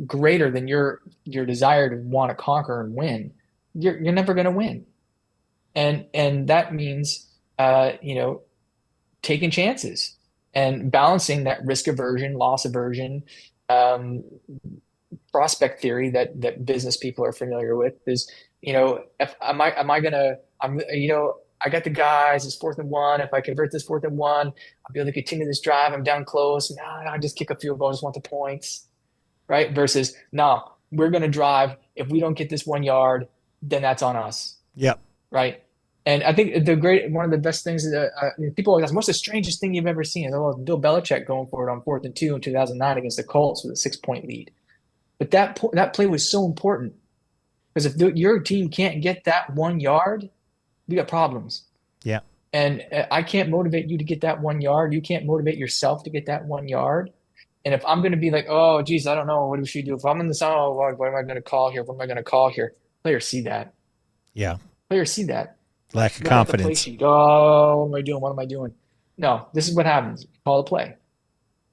greater than your desire to want to conquer and win, you're never going to win. And that means taking chances and balancing that risk aversion, loss aversion, um, prospect theory that business people are familiar with is, if am I gonna I'm I got the guys, it's 4th and 1. If I convert this 4th and 1, I'll be able to continue this drive. I'm down close. No, I just kick a field goal, I just want the points. Right? Versus, no, we're gonna drive. If we don't get this 1 yard, then that's on us. Yep. Right? And I think one of the best things that people always ask, what's the strangest thing you've ever seen? Oh, Bill Belichick going for it on 4th and 2 in 2009 against the Colts with a 6-point lead. But that play was so important, because if your team can't get that 1 yard, we got problems. Yeah. And I can't motivate you to get that 1 yard. You can't motivate yourself to get that 1 yard. And if I'm going to be like, oh, geez, I don't know, what do we do? If I'm in the sun, oh, what am I going to call here? What am I going to call here? Players see that. Yeah. Players see that. Lack of Look at the play confidence. sheet. Oh, what am I doing? What am I doing? No, this is what happens. Call the play.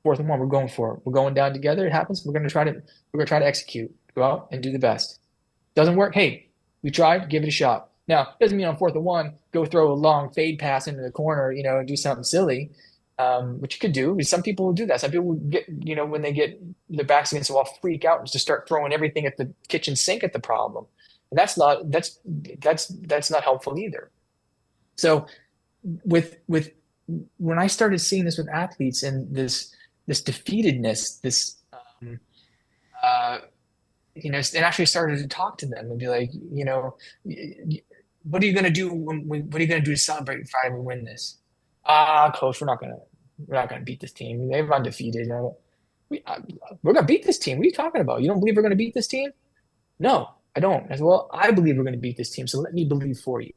4th and 1, we're going for it. We're going down together. It happens. We're going to try to execute. Go out and do the best. Doesn't work. Hey, we tried. Give it a shot. Now, doesn't mean on 4th and 1, go throw a long fade pass into the corner, and do something silly, which you could do. Some people will do that. Some people will get, when they get their backs against the wall, freak out and just start throwing everything at the kitchen sink at the problem. And that's not helpful either. So with when I started seeing this with athletes and this defeatedness, this and actually started to talk to them and be like, what are you going to do what are you going to do to celebrate Friday we win this? Coach, we're not going to beat this team. They're undefeated. We, uh, we're going to beat this team. What are you talking about? You don't believe we're going to beat this team? No, I don't. I said, well, I believe we're going to beat this team. So let me believe for you.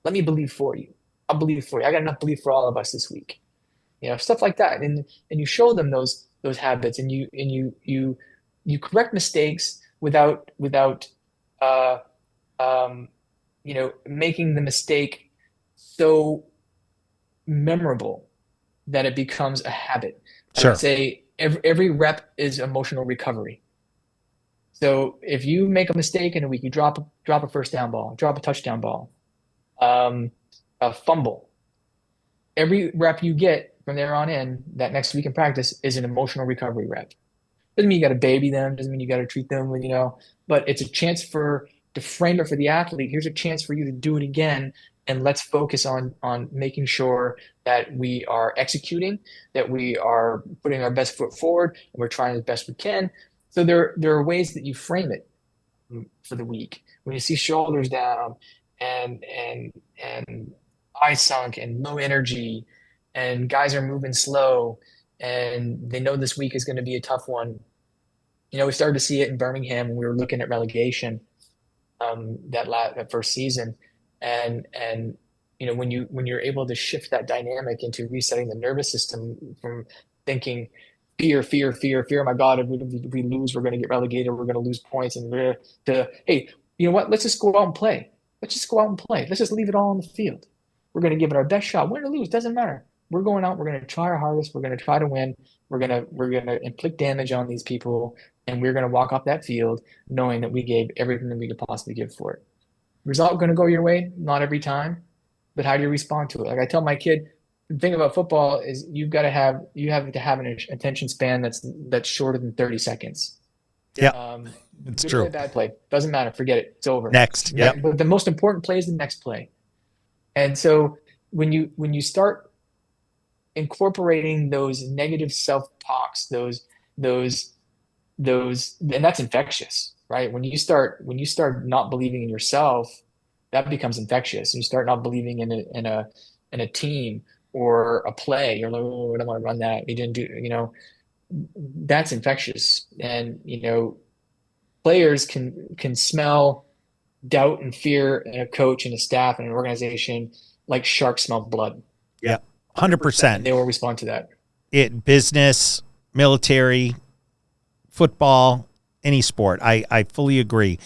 Let me believe for you. I'll believe for you. I got enough belief for all of us this week. Stuff like that. And you show them those habits, and you correct mistakes without uh making the mistake so memorable that it becomes a habit. I would Sure. say every rep is emotional recovery. So if you make a mistake in a week, you drop a first down ball, drop a touchdown ball, um, a fumble. Every rep you get from there on in, that next week in practice is an emotional recovery rep. Doesn't mean you got to baby them, doesn't mean you got to treat them with, but it's a chance for to frame it for the athlete. Here's a chance for you to do it again. And let's focus on making sure that we are executing, that we are putting our best foot forward, and we're trying as best we can. So there are ways that you frame it for the week. When you see shoulders down and eyes sunk and low energy, and guys are moving slow, and they know this week is going to be a tough one. We started to see it in Birmingham when we were looking at relegation that first season, and when you're able to shift that dynamic into resetting the nervous system from thinking fear, fear, fear, fear. My God, if we lose, we're going to get relegated. We're going to lose points, and to hey, you know what? Let's just go out and play. Let's just go out and play. Let's just leave it all on the field. We're going to give it our best shot. Win or lose, doesn't matter. We're going out. We're going to try our hardest. We're going to try to win. We're gonna inflict damage on these people, and we're going to walk off that field knowing that we gave everything that we could possibly give for it. Result going to go your way? Not every time, but how do you respond to it? Like I tell my kid, the thing about football is you have to have an attention span that's shorter than 30 seconds. Yep. It's Good true. play, bad play, doesn't matter. Forget it. It's over. Next. Yep. But the most important play is the next play. And so when you start incorporating those negative self-talks, those and that's infectious, right? When you start not believing in yourself, that becomes infectious. And you start not believing in a team or a play. You're like, oh, I don't want to run that. We didn't do, that's infectious. And players can smell doubt and fear in a coach and a staff and an organization like sharks smell blood. Yeah. 100%. They will respond to that. Business, military, football, any sport. I fully agree.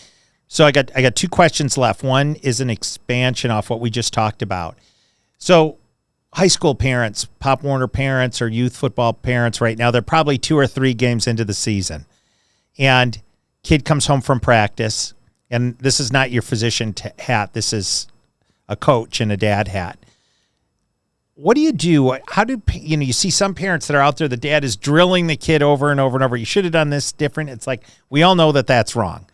So I got two questions left. One is an expansion off what we just talked about. So high school parents, Pop Warner parents, or youth football parents right now, they're probably 2 or 3 games into the season. And kid comes home from practice, and this is not your physician hat. This is a coach and a dad hat. What do you do? How do you see some parents that are out there, the dad is drilling the kid over and over and over. You should have done this different. It's like, we all know that that's wrong.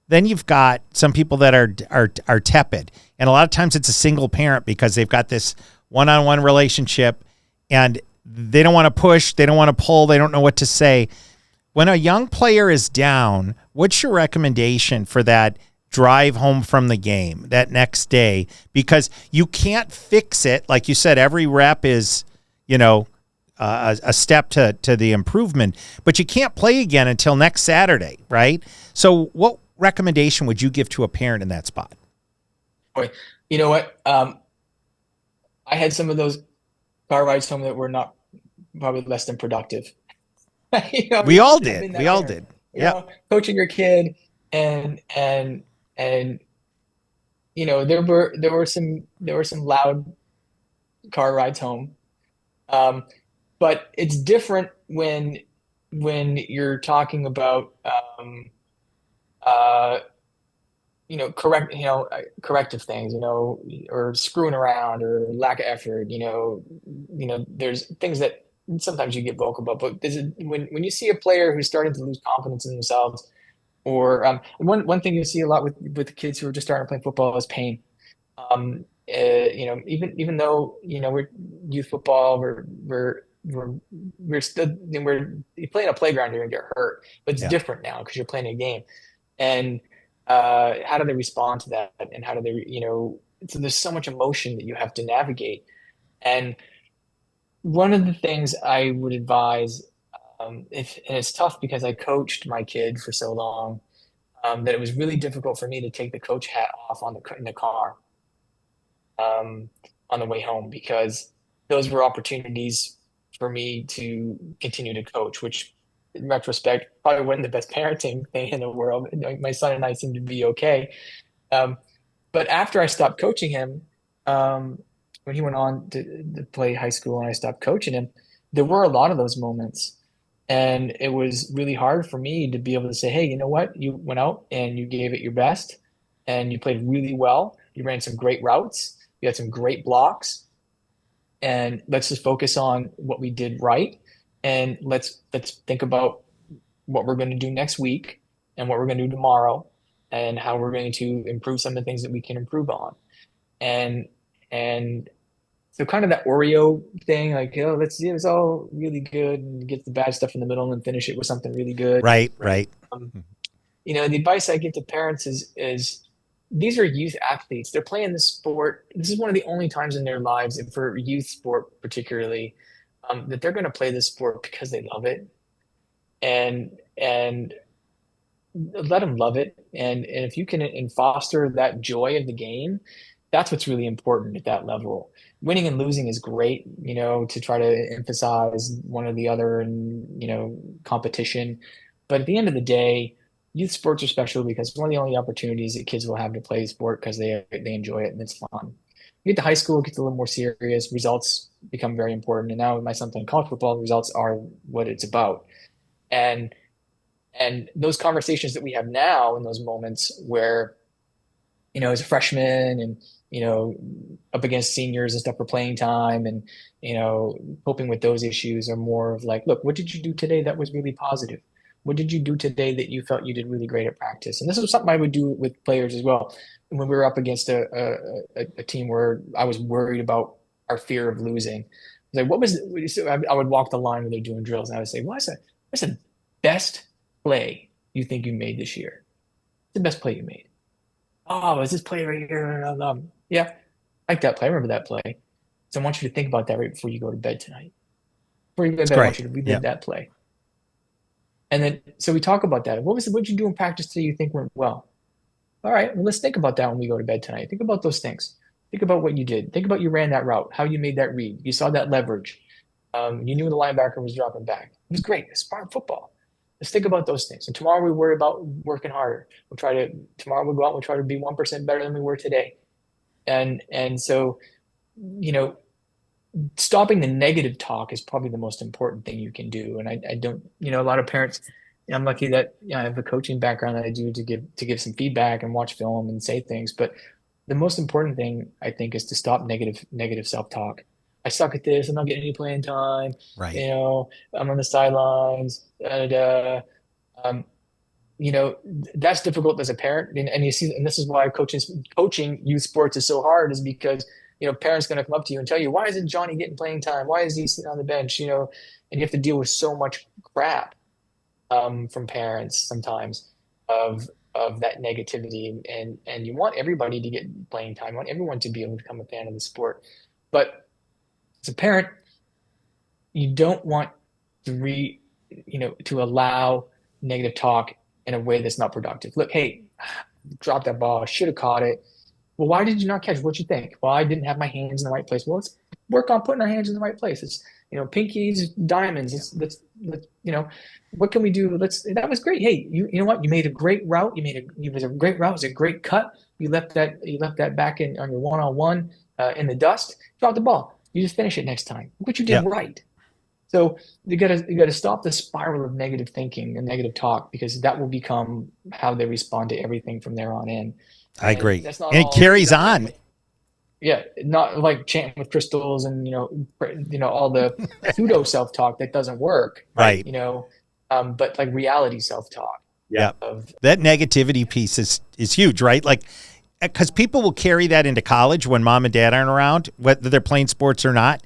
Then you've got some people that are tepid. And a lot of times it's a single parent because they've got this one-on-one relationship and they don't want to push, they don't want to pull, they don't know what to say. When a young player is down, what's your recommendation for that drive home from the game that next day? Because you can't fix it. Like you said, every rep is, a step to the improvement, but you can't play again until next Saturday, right? So what recommendation would you give to a parent in that spot? Boy, you know what? I had some of those car rides home that were not probably less than productive. We all I've did. been We that all parent. did. Yeah. Coaching your kid and there were some loud car rides home. But it's different when you're talking about uh, corrective things, or screwing around or lack of effort. There's things that sometimes you get vocal about, but when you see a player who's starting to lose confidence in themselves, or one thing you see a lot with the kids who are just starting to play football is pain. Even though we're youth football, we're still you play in a playground, you're gonna get hurt, but it's Yeah. different now because you're playing a game. And how do they respond to that? And how do they so there's so much emotion that you have to navigate. And one of the things I would advise, if and it's tough because I coached my kid for so long, that it was really difficult for me to take the coach hat off in the car, um, on the way home, because those were opportunities for me to continue to coach, which in retrospect probably wasn't the best parenting thing in the world. My son and I seem to be okay. Um, but after I stopped coaching him, um, when he went on to play high school and I stopped coaching him, there were a lot of those moments. And it was really hard for me to be able to say, hey, you know what? You went out and you gave it your best and you played really well. You ran some great routes. You had some great blocks. And let's just focus on what we did right. And let's think about what we're going to do next week and what we're going to do tomorrow and how we're going to improve some of the things that we can improve on. And and so kind of that Oreo thing, like, let's do it's all really good and get the bad stuff in the middle and finish it with something really good. Right. Um, the advice I give to parents is these are youth athletes. They're playing this sport. This is one of the only times in their lives, and for youth sport particularly, that they're going to play this sport because they love it, and let them love it. And if you can and foster that joy of the game, that's what's really important at that level. Winning and losing is great, to try to emphasize one or the other and, competition. But at the end of the day, youth sports are special because it's one of the only opportunities that kids will have to play sport because they enjoy it and it's fun. You get to high school, it gets a little more serious. Results become very important. And now with my son playing college football, results are what it's about. And those conversations that we have now in those moments where, as a freshman and, up against seniors and stuff for playing time and, coping with those issues are more of like, look, what did you do today that was really positive? What did you do today that you felt you did really great at practice? And this is something I would do with players as well. When we were up against a team where I was worried about our fear of losing, like, what was it? So I would walk the line when they're doing drills and I would say, what's the best play you think you made this year? The best play you made? Oh, is this play right here? Yeah, I like that play. I remember that play. So I want you to think about that right before you go to bed tonight. Before you go to It's bed, I want great. you to relive Yeah. that play. And then, so we talk about that. What did you do in practice today you think went well? All right, well, let's think about that when we go to bed tonight. Think about those things. Think about what you did. Think about you ran that route, how you made that read. You saw that leverage. You knew the linebacker was dropping back. It was great. It's part of football. Let's think about those things. And tomorrow we worry about working harder. Tomorrow we'll go out and we'll try to be 1% better than we were today. And so, you know, stopping the negative talk is probably the most important thing you can do. And I don't, a lot of parents, I'm lucky that I have a coaching background that I do to give some feedback and watch film and say things. But the most important thing I think is to stop negative self-talk. I suck at this. I'm not getting any playing time. Right. I'm on the sidelines. Da, da, da. Um, that's difficult as a parent, and you see, and this is why coaching youth sports is so hard, is because parents going to come up to you and tell you, why isn't Johnny getting playing time? Why is he sitting on the bench? And you have to deal with so much crap from parents sometimes of that negativity, and you want everybody to get playing time. You want everyone to be able to become a fan of the sport, but as a parent, you don't want to allow negative talk in a way that's not productive. Look, hey, drop that ball. I should have caught it. Well, why did you not catch it? What'd you think? Well, I didn't have my hands in the right place. Well, let's work on putting our hands in the right place. It's, pinkies, diamonds. Let's what can we do? That was great. Hey, you know what? You made a great route. It was a great route. It was a great cut. You left that back in on your one-on-one in the dust. Drop the ball. You just finish it next time. Look what you did Yep. right. So you gotta stop the spiral of negative thinking and negative talk, because that will become how they respond to everything from there on in. I And agree. that's not And it all. carries on. Yeah, not like chanting with crystals and all the pseudo self-talk that doesn't work. Right. But like reality self-talk. Yeah. Of That negativity piece is huge, right? Like, because people will carry that into college when mom and dad aren't around, whether they're playing sports or not.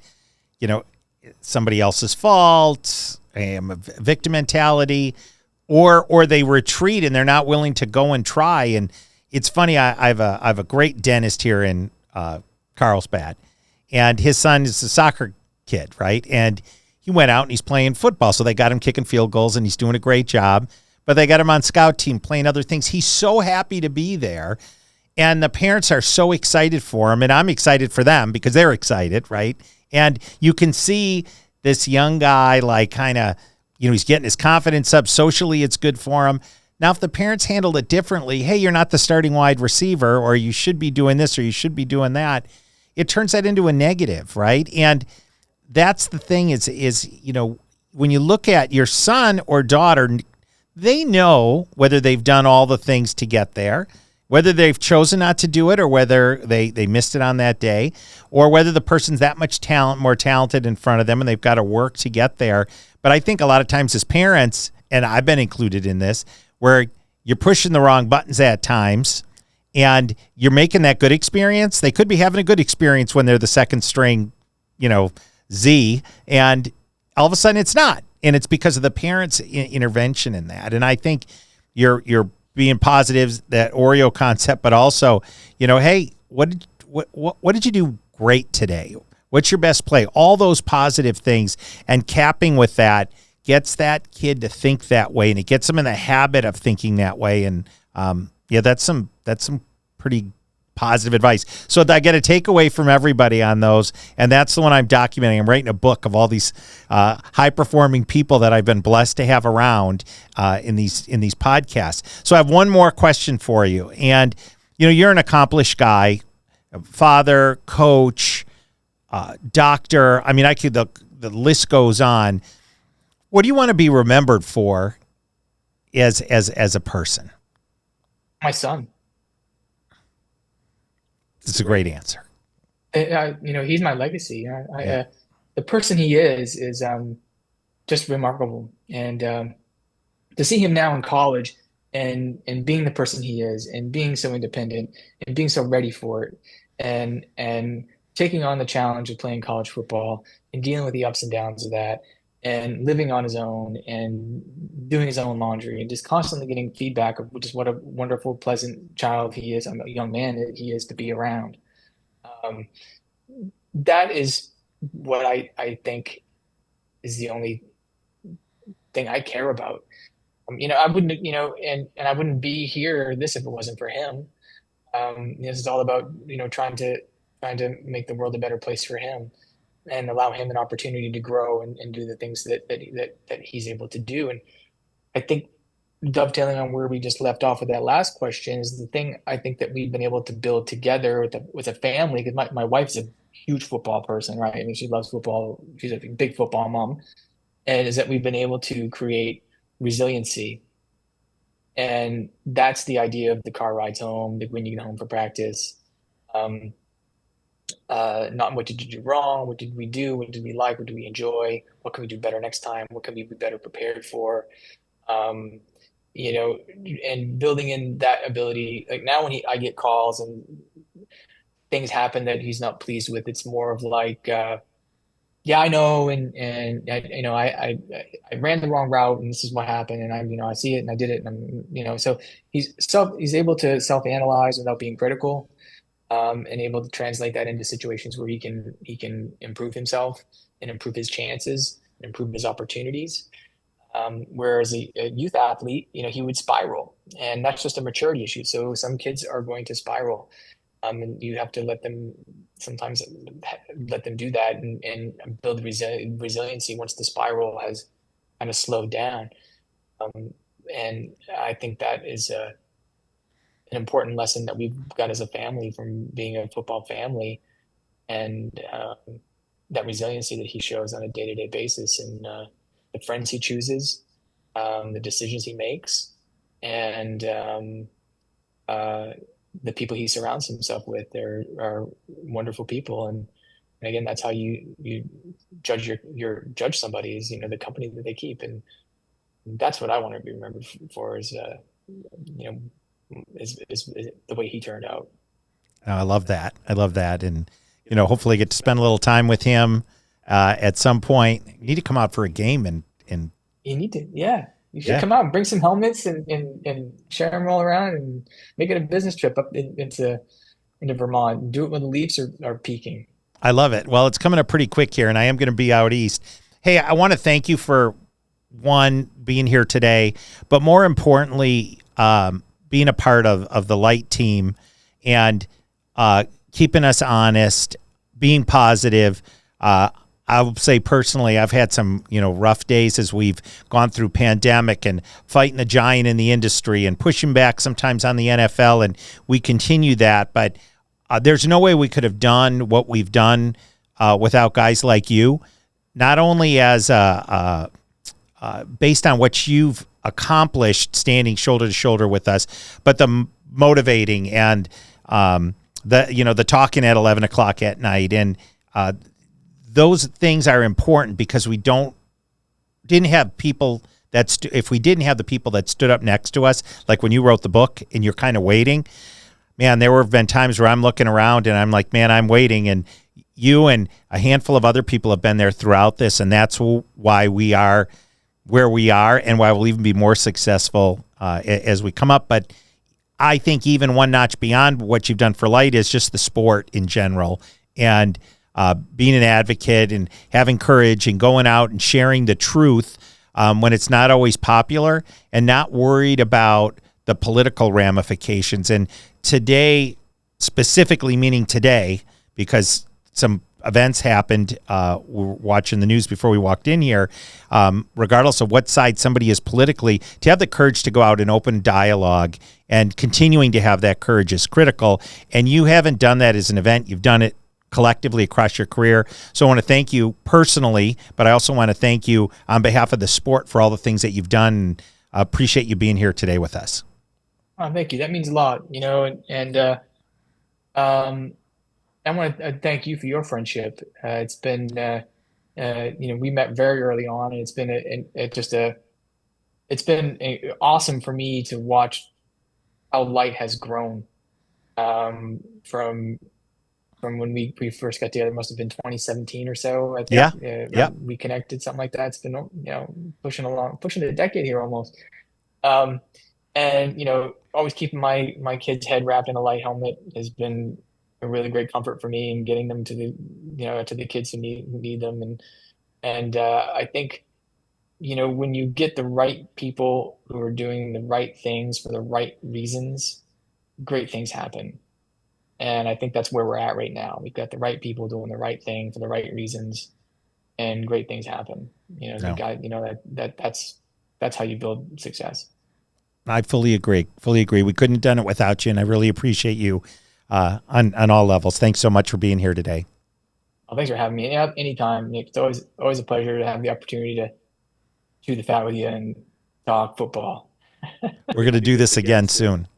Somebody else's fault, a victim mentality, or they retreat and they're not willing to go and try. And it's funny. I have a great dentist here in Carlsbad, and his son is a soccer kid, right? And he went out and he's playing football, so they got him kicking field goals, and he's doing a great job. But they got him on scout team playing other things. He's so happy to be there, and the parents are so excited for him, and I'm excited for them because they're excited, right? And you can see this young guy, like, kind of, he's getting his confidence up. Socially, it's good for him. Now, if the parents handled it differently, hey, you're not the starting wide receiver, or you should be doing this, or you should be doing that, it turns that into a negative, right? And that's the thing is, when you look at your son or daughter, they know whether they've done all the things to get there, whether they've chosen not to do it, or whether they missed it on that day, or whether the person's that much more talented in front of them and they've got to work to get there. But I think a lot of times as parents, and I've been included in this, where you're pushing the wrong buttons at times and you're making that good experience. They could be having a good experience when they're the second string, Z, and all of a sudden it's not. And it's because of the parents' intervention in that. And I think you're being positive, that Oreo concept, but also, hey, what did you do great today? What's your best play? All those positive things, and capping with that gets that kid to think that way, and it gets them in the habit of thinking that way. And that's some pretty positive advice. So I get a takeaway from everybody on those, and that's the one I'm documenting. I'm writing a book of all these high-performing people that I've been blessed to have around in these podcasts. So I have one more question for you, and you're an accomplished guy, father, coach, doctor. I mean, the list goes on. What do you want to be remembered for as a person? My son. It's a great answer. He's my legacy. The person he is just remarkable. And to see him now in college and being the person he is, and being so independent and being so ready for it, and taking on the challenge of playing college football and dealing with the ups and downs of that, and living on his own and doing his own laundry, and just constantly getting feedback of just what a wonderful, pleasant child he is, a young man that he is to be around. Um, that is what I think is the only thing I care about. I wouldn't, and I wouldn't be here this if it wasn't for him. This is all about, trying to make the world a better place for him, and allow him an opportunity to grow and do the things that he's able to do. And I think, dovetailing on where we just left off with that last question, is the thing I think that we've been able to build together with a family. Because my wife's a huge football person, right? I mean, she loves football. She's a big football mom. And is that we've been able to create resiliency. And that's the idea of the car rides home, when you get home for practice. Not what did you do wrong, what did we do, what did we like, what did we enjoy, what can we do better next time, what can we be better prepared for. And building in that ability. Like now, when I get calls and things happen that he's not pleased with, it's more of like, yeah, I know, and I ran the wrong route, and this is what happened, and I see it, and I did it, and so he's able to self-analyze without being critical, and able to translate that into situations where he can improve himself and improve his chances and improve his opportunities. Whereas a youth athlete, he would spiral, and that's just a maturity issue. So some kids are going to spiral, and you have to sometimes let them do that and build resiliency once the spiral has kind of slowed down. And I think that is an important lesson that we've got as a family from being a football family, and that resiliency that he shows on a day-to-day basis, and the friends he chooses, the decisions he makes, and the people he surrounds himself with are wonderful people. And again, that's how you judge judge somebody, is the company that they keep. And that's what I want to be remembered for, is the way he turned out. Oh, I love that. And hopefully get to spend a little time with him at some point. You need to come out for a game, and you need to, yeah. You should come out and bring some helmets and share them all around, and make it a business trip up into into Vermont. Do it when the Leafs are peaking. I love it. Well, it's coming up pretty quick here, and I am going to be out east. Hey, I want to thank you for, one, being here today, but more importantly, being a part of the Light team and keeping us honest, being positive. I would say personally, I've had some, rough days as we've gone through pandemic and fighting the giant in the industry and pushing back sometimes on the NFL, and we continue that. But there's no way we could have done what we've done without guys like you, not only as based on what you've accomplished standing shoulder to shoulder with us, but the motivating and the talking at 11 o'clock at night. And those things are important because we didn't have people if we didn't have the people that stood up next to us, like when you wrote the book and you're kind of waiting, man, there have been times where I'm looking around and I'm like, man, I'm waiting. And you and a handful of other people have been there throughout this. And that's why we are where we are and why we'll even be more successful as we come up. But I think even one notch beyond what you've done for Light is just the sport in general, and being an advocate and having courage and going out and sharing the truth when it's not always popular, and not worried about the political ramifications. And today, specifically meaning today, because some events happened, we were watching the news before we walked in here, regardless of what side somebody is politically, to have the courage to go out and open dialogue and continuing to have that courage is critical. And you haven't done that as an event. You've done it collectively across your career. So I want to thank you personally, but I also want to thank you on behalf of the sport for all the things that you've done. I appreciate you being here today with us. Oh, thank you. That means a lot, I want to thank you for your friendship. It's been, we met very early on, and it's been awesome for me to watch how Light has grown from when we first got together. It must have been 2017 or so. I think. Yeah. We connected, something like that. It's been, pushing a decade here almost. Um, and always keeping my kid's head wrapped in a Light helmet has been a really great comfort for me, and getting them to the kids who need them. And I think, when you get the right people who are doing the right things for the right reasons, great things happen. And I think that's where we're at right now. We've got the right people doing the right thing for the right reasons, and great things happen. The No. guy, that's how you build success. I fully agree. We couldn't have done it without you, and I really appreciate you on all levels. Thanks so much for being here today. Well, thanks for having me. Yeah, anytime, Nick. It's always a pleasure to have the opportunity to chew the fat with you and talk football. We're going to do this again soon.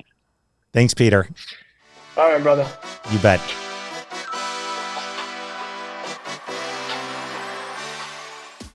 Thanks, Peter. All right, brother. You bet.